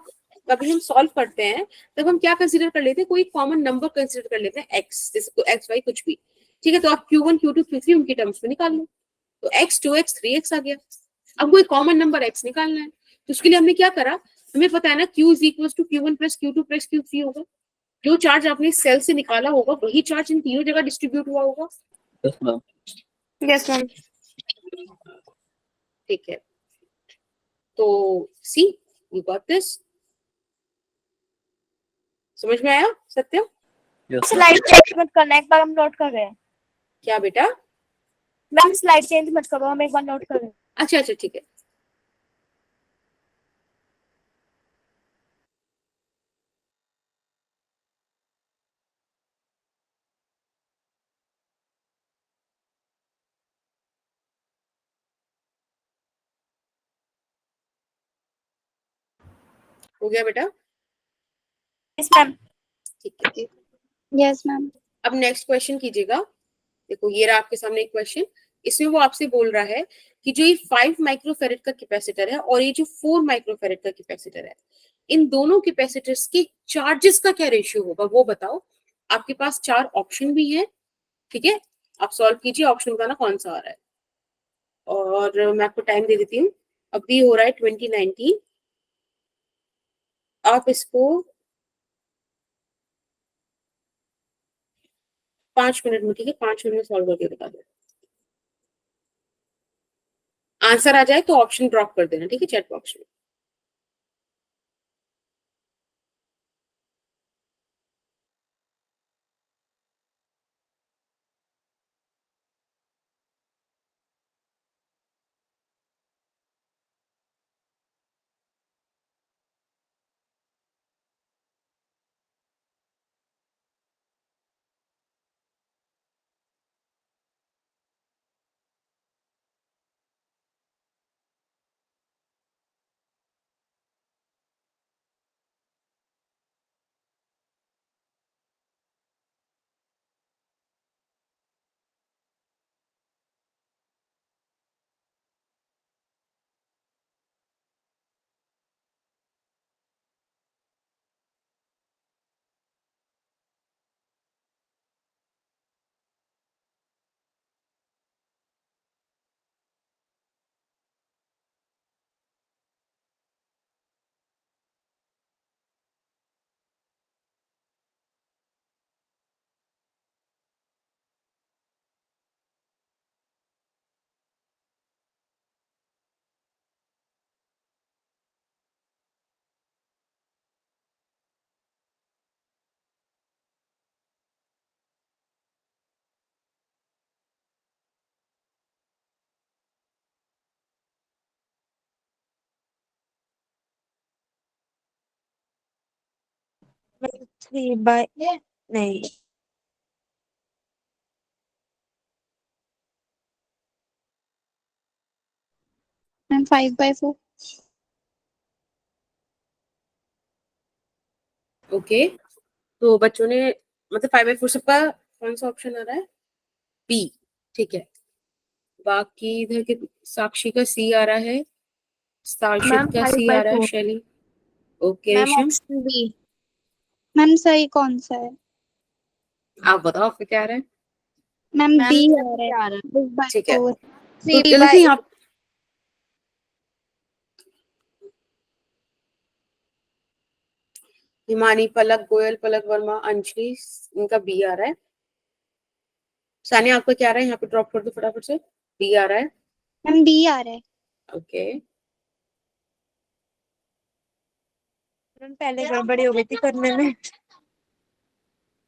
कभी हम सॉल्व करते हैं तब हम क्या कंसीडर कर लेते हैं, कोई कॉमन नंबर कंसीडर कर लेते हैं, x, जैसे x y कुछ भी। ठीक है, तो आप Q1 Q2 Q3 उनकी टर्म्स में निकाल लो, तो x 2x 3x आ गया। अब कोई कॉमन नंबर x निकालना है, तो उसके लिए हमने क्या करा, हमें पता है ना Q is equal to Q1 plus Q2 plus Q3 होगा। जो चार्ज आपने सेल से निकाला होगा वही चार्ज इन तीनों जगह डिस्ट्रीब्यूट हुआ होगा। Yes ma'am. Yes ma'am. ठीक है, तो सी यू गॉट दिस, समझ में आया सत्यम? यस स्लाइड चेंज मत करना, एक बार हम नोट कर रहे हैं। क्या बेटा? मैम स्लाइड चेंज मत करो, हम एक बार नोट कर रहे हैं। अच्छा अच्छा ठीक है। हो गया बेटा? Yes ma'am. ठीक है, यस मैम। अब नेक्स्ट क्वेश्चन कीजिएगा। देखो ये रहा आपके सामने एक क्वेश्चन, इसमें वो आपसे बोल रहा है कि जो ये 5 माइक्रोफेरेड का कैपेसिटर है और ये जो 4 माइक्रोफेरेड का कैपेसिटर है, इन दोनों कैपेसिटर्स के चार्जेस का क्या रेशियो होगा वो बताओ। आपके पास 4 ऑप्शन भी हैं, ठीक है, आप सॉल्व कीजिए, ऑप्शन बताना कौन सा आ रहा है। और मैं आपको टाइम दे देती हूँ, अभी हो रहा है 2019, आप इसको 5 मिनट में, ठीक है, 5 मिनट में सॉल्व करके बता दो। आंसर आ जाए तो ऑप्शन ड्रॉप कर देना, ठीक है, चैट बॉक्स में। थ्री बाय नहीं, मैम 5/4। ओके, तो बच्चों ने मतलब 5/4 सबका कौन सा ऑप्शन आ रहा है? बी, ठीक है। बाकी इधर के साक्षी का सी आ रहा है, स्टारशिप मैम का सी आ रहा है, शैली ओके। मैम रेशम ऑप्शन बी। मैम सही कौन सा है? आप बताओ आपका क्या आ रहा है? मैम मैम डी मेरा आ रहा B आ है, रहा है। 6/4। तो जल्दी से आप हिमानी, पलक गोयल, पलक वर्मा, अंजलि, इनका बी आ रहा है। सानिया आपका क्या आ रहा है? यहाँ पे ड्रॉप कर दो फटाफट से। बी आ रहा है, मैम डी आ रहा है। ओके। मैम पहले गड़बड़ी हो गई थी करने में।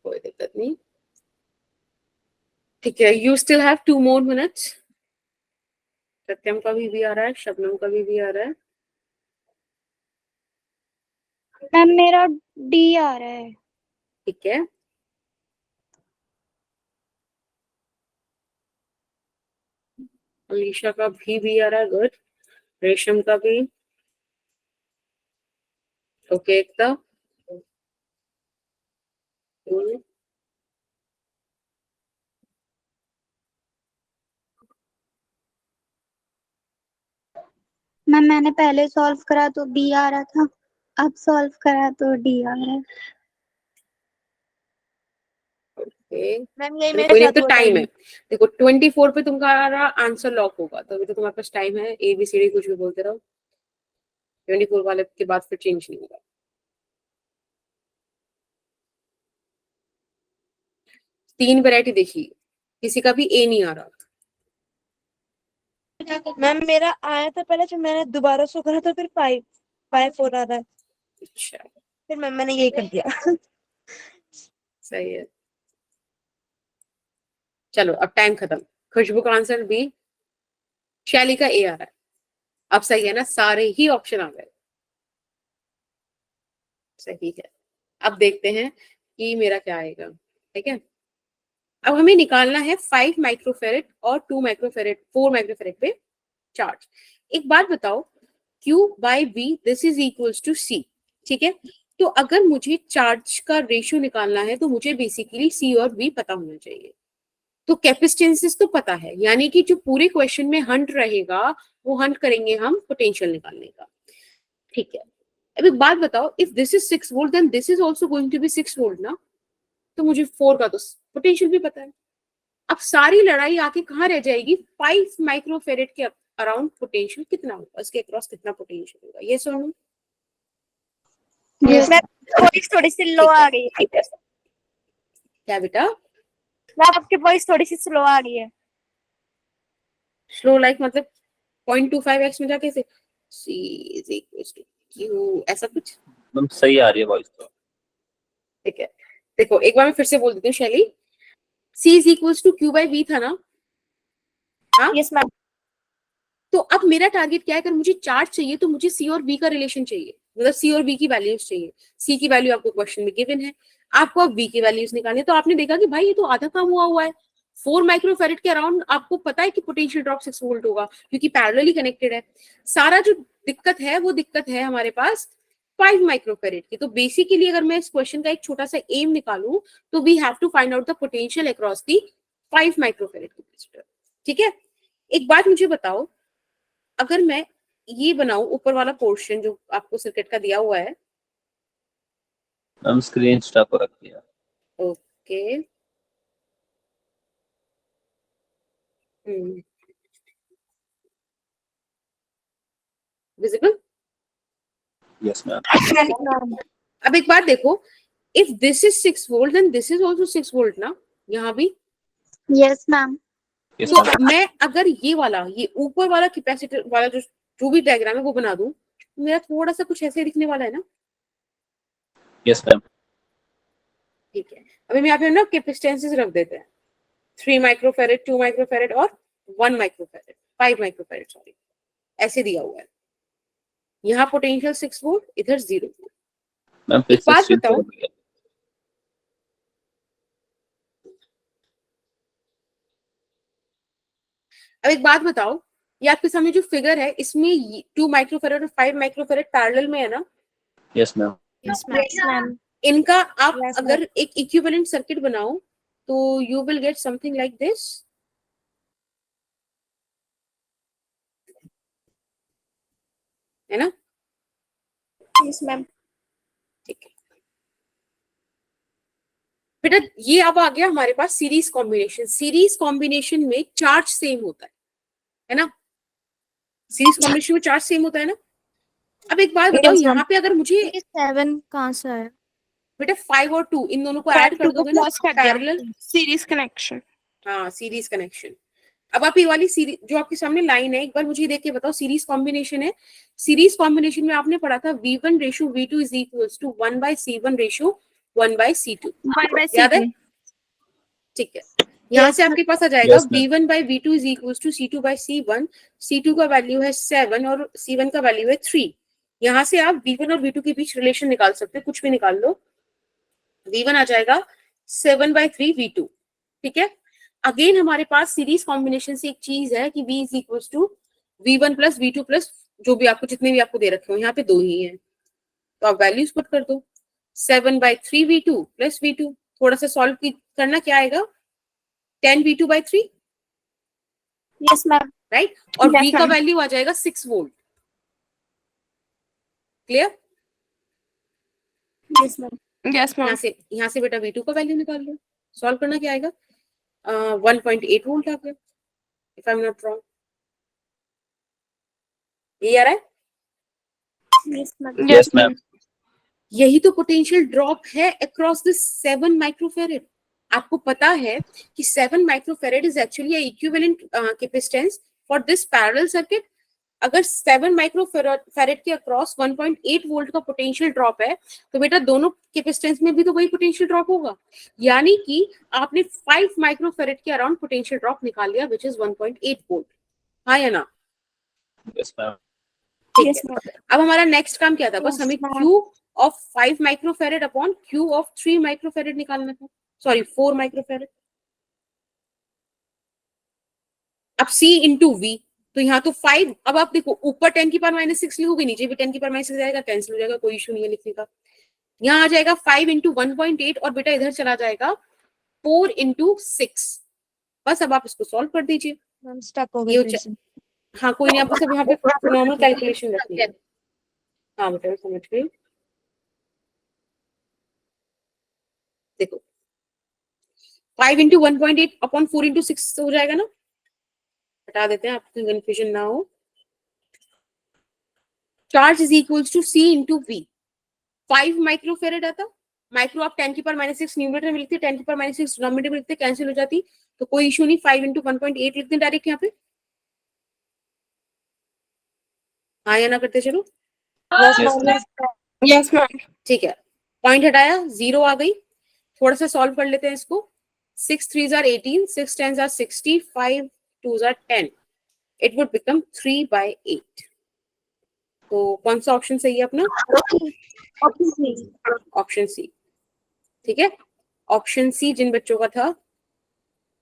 कोई दिक्कत नहीं, ठीक है। You still have 2 more minutes। सत्यम का भी आ रहा है, शबनम का भी आ रहा है। मैम मेरा डी आ रहा है। ठीक है, अलीशा का भी आ रहा है, गुड। रेशम का भी ओके। एकता मैम मैंने पहले सॉल्व करा तो बी आ रहा था, अब सॉल्व करा तो डी आ रहा है। ओके। मैम यही कोई मेरे नहीं, साथ तो हुआ टाइम था। है। देखो 24 पे तुम्हारा आंसर लॉक होगा, तो अभी तो तुम्हारे पास टाइम है। ABCD कुछ भी बोलते रहो, 24 वाले के बाद फिर चेंज नहीं होगा। 3 वैरायटी देखी, किसी का भी ए नहीं आ रहा। मैम मेरा आया था पहले, जब मैंने दोबारा सो करा तो फिर 5/4 आ रहा है। अच्छा, फिर मैंने यही कर दिया। सही है। चलो अब टाइम खत्म। खुशबू का आंसर बी, शैली का ए आ रहा है। अब सही है ना, सारे ही ऑप्शन आ गए, सही है। अब देखते हैं कि मेरा क्या आएगा, ठीक है। अब हमें निकालना है 5 माइक्रोफेरेड और 2 माइक्रोफेरेड, 4 माइक्रोफेरेड पे चार्ज। एक बात बताओ, Q by V this is equals to C, ठीक है। तो अगर मुझे चार्ज का रेशियो निकालना है तो मुझे बेसिकली C और V पता होना चाहिए। तो कैपेसिटेंसेस तो पता है, यानी कि जो पूरे क्वेश्चन में हंट रहेगा वो हंट करेंगे हम पोटेंशियल निकालने का, ठीक है। अब एक बात बताओ, if this is 6 volt then this is also going to be 6 volt ना, तो मुझे 4 का तो पोटेंशियल भी पता है। अब सारी लड़ाई आके कहाँ रह जाएगी, 5 माइक्रोफेरेड के अराउंड पोटेंशियल कितना होगा, इसके अक्रॉस कितना पोटेंशियल होगा, ये सुनो। यस मैम वॉइस थोड़ी सी लो आ गई है। क्या बेटा? मैम आपकी वॉइस थोड़ी सी स्लो आ रही है। स्लो लाइक मतलब 0.25x में जाके से C is equals to Q, ऐसा कुछ, एकदम सही आ रही है वॉइस तो। ठीक है। देखो एक बार मैं फिर से बोल देती हूँ शैली, C is equals to Q by V था ना, हाँ। Yes ma'am. तो अब मेरा टारगेट क्या है, अगर मुझे चार्ज चाहिए तो मुझे C और V का रिलेशन चाहिए, मतलब C और V की वैल्यूज चाहिए। C की वैल्यू आपको क्वेश्चन में गिवन है, आपको अब V की वैल्यूज निकालनी है। तो आपने देखा कि भाई ये तो आधा काम हुआ है। 4 माइक्रोफेरेड के अराउंड आपको पता है कि पोटेंशियल ड्रॉप 6 वोल्ट होगा, क्योंकि पैरेलली कनेक्टेड है। सारा जो दिक्कत है वो दिक्कत है हमारे पास 5 माइक्रोफेरेड की। तो बेसिकली अगर मैं इस क्वेश्चन का एक छोटा सा एम निकालूं तो we have to find out the potential across the 5 microfarad capacitor, ठीक है। एक बात मुझे बताओ, अगर मैं ये बनाऊं ऊपर वाला पोर्शन जो आपको सर्किट का दिया हुआ है, हम स्क्रीन स्टॉप हो रखी है। Okay, visible? Yes ma'am. अब एक बात देखो, if this is 6 volt then this is also 6 volt ना, यहाँ भी। Yes ma'am. यस तो मैम। मैं अगर ये ऊपर वाला कैपेसिटर वाला जो भी डायग्राम है वो बना दूं, तो मेरा थोड़ा सा कुछ ऐसे दिखने वाला है ना, यस मैम। ठीक है। अभी मैं यहाँ पे ना कैपेसिटेंसेस रख देते हैं, 3 माइक्रोफेरेड, 2 माइक्रोफेरेड और 1 माइक्रोफेरेड, 5 माइक्रोफेरेड सॉरी, ऐसे दिया हुआ है। यहाँ पोटेंशियल 6 वोल्ट, इधर 0 वोल्ट। मैम फिर एक से बात स्क्रीन बताओ, पर गया। अब एक बात बताओ, ये आपके सामने जो फिगर है इसमें 2 माइक्रोफेरेड और 5 माइक्रोफेरेड पैरेलल में है ना। Yes ma'am. Yes ma'am. इनका आप Yes, अगर एक इक्विवेलेंट सर्किट बनाओ तो you will get something like this. है ना? Yes ma'am. ठीक है बेटा, ये अब आ गया हमारे पास सीरीज कॉम्बिनेशन। सीरीज कॉम्बिनेशन में चार्ज सेम होता है ना? सीरीज कॉम्बिनेशन में चार्ज सेम होता है ना? अब एक बात बताओ, Yes, ma'am. यहाँ पे अगर मुझे ये 7 कहाँ से आया? बेटा 5 और 2 इन दोनों को ऐड कर दोगे ना, पैरेलल। Series connection. हाँ, सीरीज कनेक्शन। अब आप ये वाली सीरीज जो आपके सामने लाइन है, एक बार मुझे देख के बताओ, सीरीज कॉम्बिनेशन है। सीरीज कॉम्बिनेशन में आपने पढ़ा था V1 ratio V2 is equals to 1/C1 ratio 1/C2, 1/C2 याद है? ठीक है, यहाँ से आपके पास आ जाएगा Yes, ma'am. V1/V2 is equals to C2/C1। C2 का वैल्यू है 7 और C1 का वैल्यू है 3। यहाँ से आप V1 और V2 के बीच रिलेशन निकाल सकते हो, कुछ भी निकाल लो। V1 आ जाएगा 7/3 V2। ठीक है, अगेन हमारे पास सीरीज कॉम्बिनेशन से एक चीज है कि V is equals to V1 plus V2 plus जो भी आपको, जितने भी आपको दे रखे हो, यहाँ पे 2 ही हैं, तो आप वैल्यूज पुट कर दो। 7/3 V2 प्लस V2, थोड़ा सा सॉल्व करना, क्या आएगा? 10 V2/3, यस मैम। राइट? और Yes, V का ma'am. वैल्यू आ जाएगा 6 volt. Clear? Yes ma'am. Yes यहाँ से बेटा V2 का वैल्यू निकाल लो, सॉल्व करना, क्या आएगा? 1.8 वोल्ट आ गया, if I am not wrong. ये आ रहा है? Yes ma'am. Yes, ma'am. यही तो पोटेंशियल ड्रॉप है अक्रॉस दिस 7 माइक्रोफेरेड। आपको पता है कि 7 microfarad is actually equivalent capacitance for this parallel circuit. अगर 7 माइक्रोफेरेड के अक्रॉस 1.8 वोल्ट का पोटेंशियल ड्रॉप है, तो बेटा दोनों कैपेसिटेंस में भी तो वही पोटेंशियल ड्रॉप होगा। यानी कि आपने 5 माइक्रोफेरेड के अराउंड पोटेंशियल ड्रॉप निकाल लिया, विच इज 1.8 वोल्ट। हाँ या ना? Yes, ma'am. ठीक यस है, मैम। अब हमारा नेक्स्ट काम क्या था? बस Yes, हमें ma'am. Q of 5 microfarad upon Q of 3 microfarad निकालना था, सॉरी 4 माइक्रोफेरेड। अब C इंटू V, तो यहाँ तो 5, अब आप देखो ऊपर 10 की पावर -6 लिखोगे, नीचे भी 10 की पावर -6 जाएगा, कैंसिल हो जाएगा, कोई इशू नहीं है लिखने का। यहाँ आ जाएगा 5 इंटू 1.8 और बेटा इधर चला जाएगा 4 इंटू 6। बस अब आप इसको सॉल्व कर दीजिए। मैम स्टक हो ये गई। हाँ कोई नहीं, आपको सब यहाँ पे नॉर्मल कैलकुलेशन रखनी है। हाँ बेटा मैं समझ गई। देखो 5 इंटू 1.8 अपॉन 4 इंटू 6 हो जाएगा ना, हटा देते हैं आपको कंफ्यूजन ना हो। Charge is equals to C into V। 5 microfarad आता, माइक्रो आप 10 की पावर -6 न्यूमरेटर में लिखते, 10 की पावर -6 डिनोमिनेटर में लिखते, कैंसिल हो जाती, तो कोई इशू नहीं। 5 इंटू 1.8 लिखते हैं डायरेक्ट यहाँ पे। हाँ या ना करते चलो। Yes ma'am. ठीक है, पॉइंट हटाया, 0 आ गई। थोड़ा सा सॉल्व कर लेते हैं इसको। 6 3s are 18, 6 10s are 60, 5 2s are 10। It would become 3/8। तो कौन सा ऑप्शन सही है अपना? Option C. ठीक है, ऑप्शन सी जिन बच्चों का था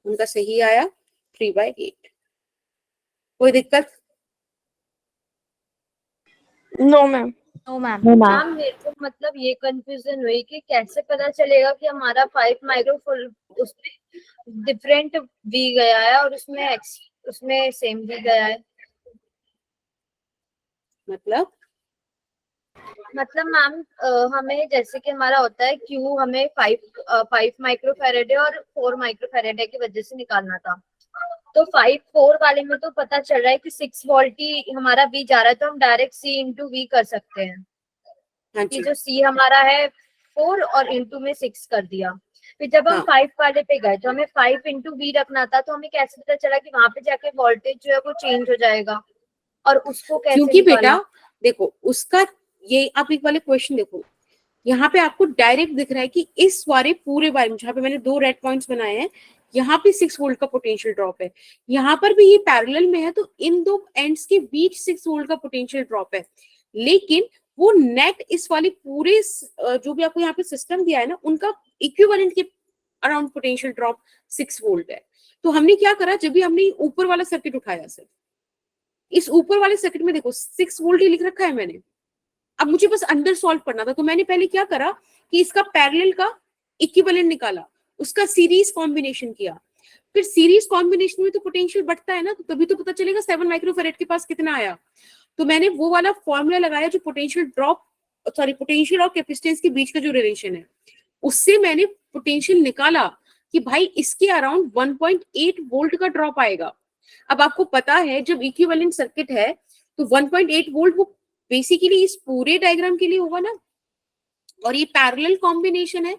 उनका सही आया 3/8। कोई दिक्कत? No ma'am. No ma'am. Ma'am मेरे को मतलब ये कंफ्यूजन हुई कि कैसे पता चलेगा कि हमारा 5 माइक्रो उसमें डिफरेंट वी गया है और उसमें सेम वी गया है। मतलब मैम हमें जैसे कि हमारा होता है Q हमें 5 माइक्रोफेरेड है और 4 माइक्रोफेरेड है की वजह से निकालना था। तो 5-4 वाले में तो पता चल रहा है कि 6 वोल्ट ही हमारा V जा रहा है, तो हम डायरेक्ट C इंटू V कर सकते हैं। हाँ कि जी, जो C हमारा है 4 और इंटू में 6 कर दिया। फिर जब हम 5 वाले पे गए तो हमें 5 इंटू V रखना था, तो हमें कैसे पता चला कि वहां पे जाके वोल्टेज जो है वो चेंज हो जाएगा और उसको कैसे क्योंकि निकालना? बेटा देखो उसका, ये आप एक वाले क्वेश्चन देखो, यहाँ पे आपको डायरेक्ट दिख रहा है कि इस वाले पूरे बारे में जहाँ पे मैंने 2 रेड पॉइंट्स बनाए हैं, यहाँ पे 6 वोल्ट का पोटेंशियल ड्रॉप है, यहाँ पर भी ये पैरेलल में है, तो इन दो एंड्स के बीच 6 वोल्ट का पोटेंशियल ड्रॉप है। लेकिन वो नेट इस वाले पूरे जो भी आपको यहाँ पे सिस्टम दिया है ना, उनका इक्विवेलेंट के अराउंड पोटेंशियल ड्रॉप 6 वोल्ट है। तो हमने क्या करा, जब भी हमने ऊपर वाला सर्किट उठाया, सिर्फ इस ऊपर वाले सर्किट में देखो 6 वोल्ट ही लिख रखा है मैंने। अब मुझे बस अंदर सॉल्व करना था, तो मैंने पहले क्या करा कि इसका पैरेलल का इक्विवेलेंट निकाला, उसका सीरीज कॉम्बिनेशन किया। फिर सीरीज कॉम्बिनेशन में तो पोटेंशियल बढ़ता है ना, तो तभी तो पता चलेगा 7 माइक्रोफेरेड के पास कितना आया। तो मैंने वो वाला फॉर्मूला लगाया जो पोटेंशियल और कैपेसिटेंस के बीच का जो रिलेशन है, उससे मैंने पोटेंशियल निकाला कि भाई इसके अराउंड 1.8 वोल्ट का ड्रॉप आएगा। अब आपको पता है जब इक्विवेलेंट सर्किट है तो 1.8 वोल्ट वो बेसिकली इस पूरे डायग्राम के लिए होगा ना, और ये पैरेलल कॉम्बिनेशन है,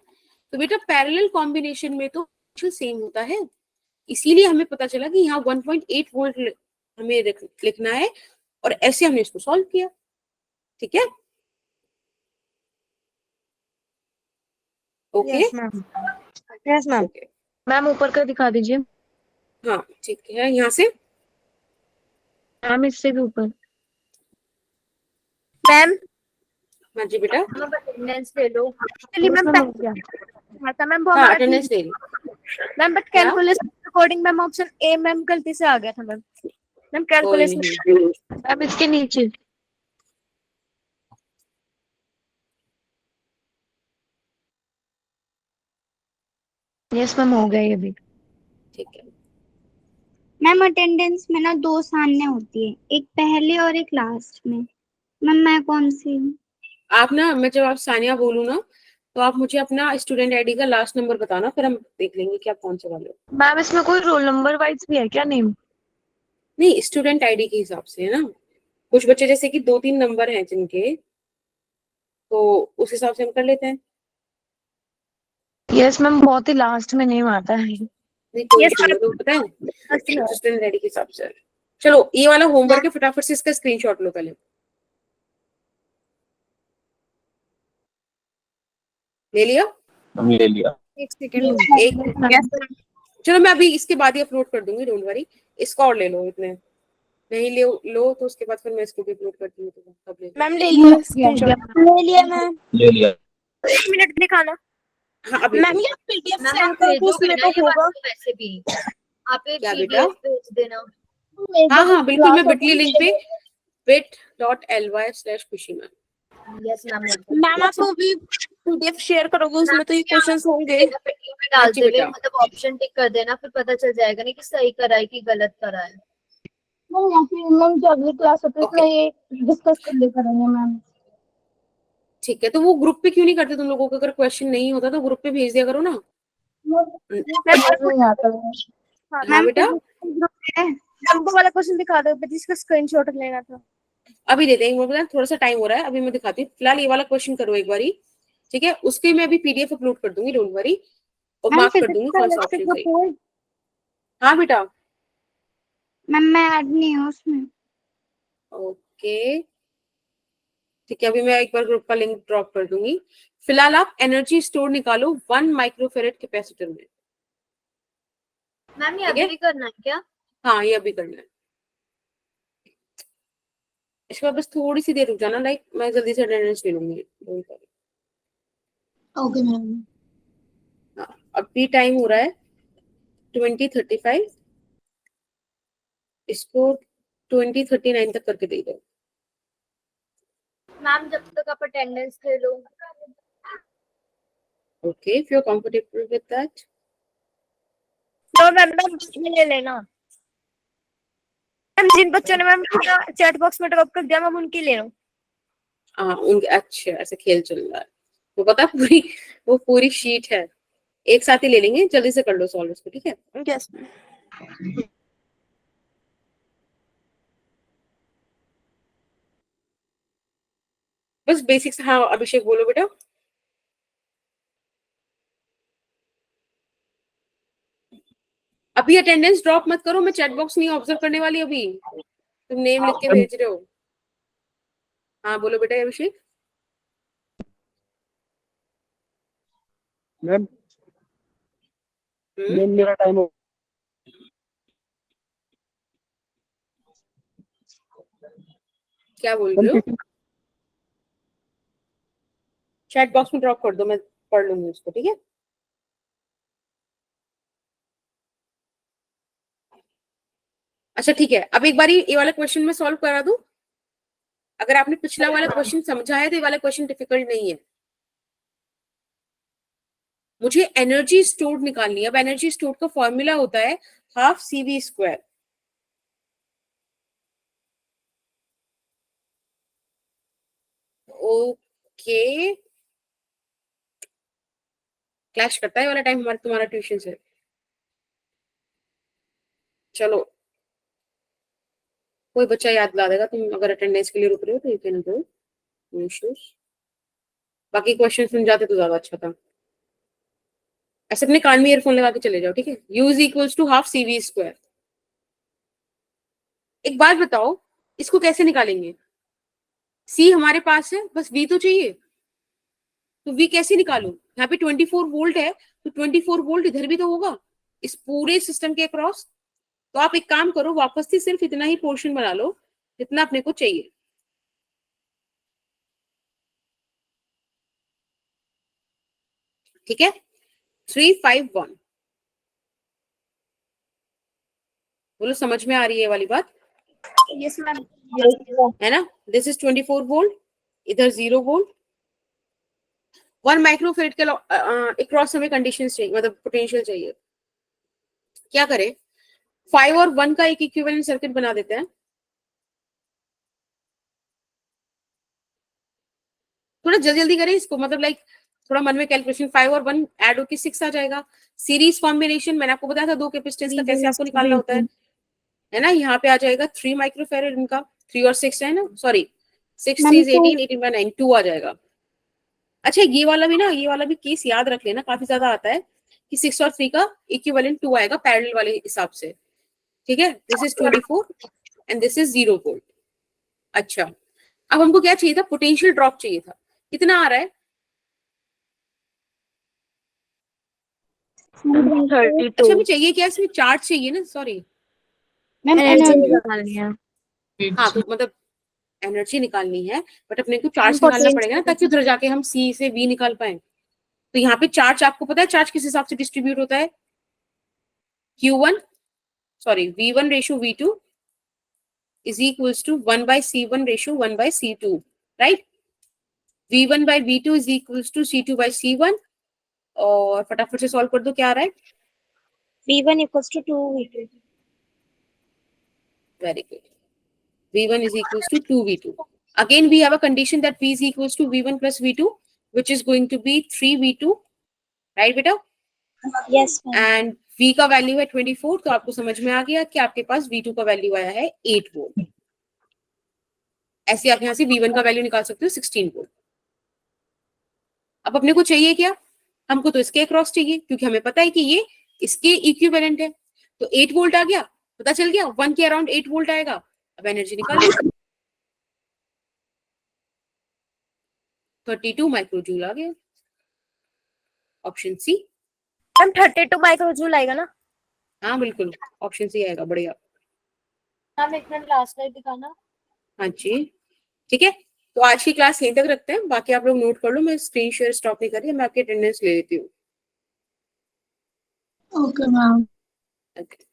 तो बेटा पैरेलल कॉम्बिनेशन में तो सेम होता है, इसीलिए हमें पता चला कि यहाँ 1.8 वोल्ट हमें लिखना है, और ऐसे हमने इसको सॉल्व किया। ठीक है, okay, yes ma'am, yes ma'am. Ma'am ऊपर का दिखा दीजिए। हाँ ठीक है, यहाँ से मैम इससे भी ऊपर। मैम हाँ जी बेटा, मैम अटेंडेंस ले लो। चलिए मैम मैम हो गया। मैम वो हाँ हमारा अटेंडेंस ले ली। मैम बट क्या? Calculation according ma'am option A ma'am गलती से आ गया था मैम। मैम कोई कैलकुलेशन नहीं, मैम इसके नीचे। यस मैम हो गया ये भी। ठीक है। मैम अटेंडेंस में ना 2 सामने होती है, एक पहले और एक लास्ट में। मैम मैं कौन सी हूँ? आप ना, मैं जब आप सानिया बोलूँ ना तो आप मुझे अपना स्टूडेंट आईडी का लास्ट नंबर बताना, फिर हम देख लेंगे कि आप कौन से वाले हो। मैम इसमें कोई रोल नंबर वाइज भी है क्या नेम? नहीं, स्टूडेंट आईडी के हिसाब से है ना, कुछ बच्चे जैसे कि 2-3 नंबर हैं जिनके, तो उस हिसाब से हम कर लेते हैं। यस मैम बहुत ही लास्ट में नेम आता है। नहीं कोई Yes, issue नहीं, तो पता है अच्छा स्टूडेंट आईडी के हिसाब से। चलो ये वाला होमवर्क है, फटाफट से इसका स्क्रीनशॉट लो पहले। ले लिया? हम ले लिया। एक सेकंड। एक, चलो मैं अभी इसके बाद ही अपलोड कर दूंगी, डोंट वरी। इसका और ले लो, इतने नहीं लो तो उसके बाद फिर मैं इसको भी अपलोड कर दूंगी, तो तब ले लो। मैम ले लिया स्क्रीनशॉट। ले लिया मैम। ले लिया। 1 मिनट दिखाना। हाँ अभी मैम ये पीडीएफ मैम सेंड आप करो तो भेजोगे उसमें ना तो ये होगा। बात तो वैसे भी आप एक क्या बेटा? पीडीएफ भेज देना। हाँ हाँ बिल्कुल, मैं बिटली लिंक पे bit.ly/खुशी मैम। Yes ma'am. मैम आप भी पीडीएफ शेयर करोगे उसमें तो ये क्वेश्चंस होंगे। पे डालते हुए बेटा। मतलब ऑप्शन टिक कर देना, फिर पता चल जाएगा नहीं कि सही करा है कि गलत करा है। मैम जो अगली क्लास होती है उसमें ये डिस्कस कर ले करेंगे मैम। ठीक है, तो वो ग्रुप पे क्यों नहीं करते तुम लोगों को? अगर क्वेश्चन नहीं होता तो ग्रुप पे भेज दिया करो ना। नहीं आता है। हाँ बेटा, मैम वो वाला क्वेश्चन दिखा दो जिसका स्क्रीनशॉट लेना था। अभी देते हैं, मतलब थोड़ा सा टाइम हो रहा है, अभी मैं दिखाती हूँ। फिलहाल ये वाला क्वेश्चन करो एक बारी, ठीक है? उसके मैं अभी पीडीएफ अपलोड कर दूंगी, डोंट वरी, और मार्क कर दूंगी कौन सा ऑप्शन सही। हाँ बेटा, मैम मैं ऐड नहीं हूँ उसमें। ओके ठीक है, अभी मैं एक बार ग्रुप का लिंक ड्रॉप कर दूंगी। फिलहाल आप एनर्जी स्टोर निकालो 1 माइक्रोफेरेड कैपेसिटर में। मैम ये ठीक है? अभी करना है क्या? हाँ ये अभी करना है। इसके बाद बस थोड़ी सी देर रुक जाना, लाइक मैं जल्दी से अटेंडेंस ले लूंगी, डोंट वरी। Okay ma'am. हाँ, अभी टाइम हो रहा है 20:35, इसको 20:39 तक करके दे दो। मैम जब तक आप अटेंडेंस ले लो। Okay, if you are comfortable with that. तो मैम बीच में ले लेना। मैम जिन बच्चों ने मैम चैट बॉक्स में ड्रॉप कर दिया मैम उनकी ले लो। हाँ उनके, अच्छा ऐसे खेल चल रहा है, वो पता है वो पूरी शीट है, एक साथ ही ले लेंगे, जल्दी से कर लो सॉल्व इसको, ठीक है? यस बस बेसिक्स। हाँ अभिषेक बोलो बेटा। अभी अटेंडेंस ड्रॉप मत करो, मैं चैट बॉक्स नहीं ऑब्जर्व करने वाली अभी, तुम नेम लिख के भेज रहे हो। हाँ बोलो बेटा अभिषेक। मैम हम्म, मेरा टाइम हो। क्या बोल रहे हो? चैट बॉक्स में ड्रॉप कर दो, मैं पढ़ लूंगी उसको, ठीक है? अच्छा ठीक है, अब एक बारी ये वाला क्वेश्चन मैं सॉल्व करा दूं। अगर आपने पिछला वाला क्वेश्चन समझा है तो ये वाला क्वेश्चन डिफिकल्ट नहीं है। मुझे एनर्जी स्टोर्ड निकालनी है। अब एनर्जी स्टोर्ड का फॉर्मूला होता है ½ CV²। ओके, क्लैश करता है वाला टाइम हमारा तुम्हारा ट्यूशन से। चलो कोई बच्चा याद ला देगा, तुम अगर अटेंडेंस के लिए रुक रहे हो तो you can go, no issues. बाकी क्वेश्चन सुन जाते तो ज्यादा अच्छा था। ऐसे अपने कान में ईयरफोन लगा के चले जाओ, ठीक है। U is equals to half CV square. एक बात बताओ, इसको कैसे निकालेंगे? C हमारे पास है, बस V तो चाहिए, तो V कैसे निकालूं? यहाँ पे 24 वोल्ट है, तो 24 वोल्ट इधर भी तो होगा इस पूरे सिस्टम के अक्रॉस। तो आप एक काम करो, वापस से सिर्फ इतना ही पोर्शन बना लो जितना अपने को चाहिए। ठीक है, 351। बोलो समझ में आ रही है ये वाली बात? Yes ma'am. है ना? दिस इज 24 वोल्ट, इधर 0 वोल्ट। 1 माइक्रोफेरेड के अक्रॉस हमें कंडीशन चाहिए, मतलब पोटेंशियल चाहिए। क्या करें? 5 और 1 का एक इक्विवेलेंट सर्किट बना देते हैं। थोड़ा जल्दी जल्दी करें इसको, मतलब लाइक थोड़ा मन में कैलकुलेशन। 5 और 1 ऐड होकर 6 आ जाएगा। सीरीज कॉम्बिनेशन मैंने आपको बताया था 2 कैपेसिटेंस का कैसे आपको निकालना होता है ना। यहाँ पे आ जाएगा 3 माइक्रोफेरेड, इनका 3 और 6 है ना, सॉरी 6 3 18, 18 by 9 2 आ जाएगा। अच्छा ये वाला भी ना, ये वाला भी केस याद रख लेना, काफी ज्यादा आता है कि 6 और 3 का इक्विवेलेंट 2 आएगा पैरेलल वाले हिसाब से। ठीक है, this is 24 and this is 0 volt. अच्छा अब हमको क्या चाहिए था? पोटेंशियल ड्रॉप चाहिए था। कितना आ रहा है? 32 अच्छा हमें चाहिए क्या? इसमें चार्ज चाहिए ना, सॉरी। मैम एनर्जी एनर्जी निकालनी है। हाँ तो मतलब एनर्जी निकालनी है, बट अपने को चार्ज निकालना पड़ेगा ना, ताकि उधर जाके हम C से V निकाल पाए। तो यहाँ पे चार्ज आपको पता है चार्ज किस हिसाब से डिस्ट्रीब्यूट होता है? Q1 sorry V1 ratio V2 is equals to 1 by C1 ratio 1 by C2, right? V1 by V2 is equals to C2 by C1। और फटाफट से सॉल्व कर दो, क्या आ रहा है? V1 equals to 2V2। Very good. V1 is equals to 2V2. Again, we have a condition that V is equals to V1 plus V2, which is going to be 3V2, right बेटा? Yes ma'am. And V का value है 24, तो आपको समझ में आ गया कि आपके पास V2 का वैल्यू आया है 8 वोल्ट। ऐसे आप यहाँ से V1 का वैल्यू निकाल सकते हो 16 वोल्ट। अब अपने को चाहिए क्या? हमको तो इसके अक्रॉस चाहिए, क्योंकि हमें पता है कि ये इसके इक्विवेलेंट है। तो 8 वोल्ट आ गया, पता चल गया 1 के अराउंड 8 वोल्ट आएगा। अब एनर्जी निकाल 32 माइक्रोजूल आ गया। Option C. मैम 32 माइक्रोजूल आएगा ना? हाँ बिल्कुल, ऑप्शन सी आएगा। बढ़िया। मैम एक मिनट लास्ट लाइट दिखाना। हाँ जी ठीक है, तो आज की क्लास यहीं तक रखते हैं। बाकी आप लोग नोट कर लो, मैं स्क्रीन शेयर स्टॉप नहीं कर रही, मैं आपकी अटेंडेंस ले लेती हूँ। Okay ma'am. Okay.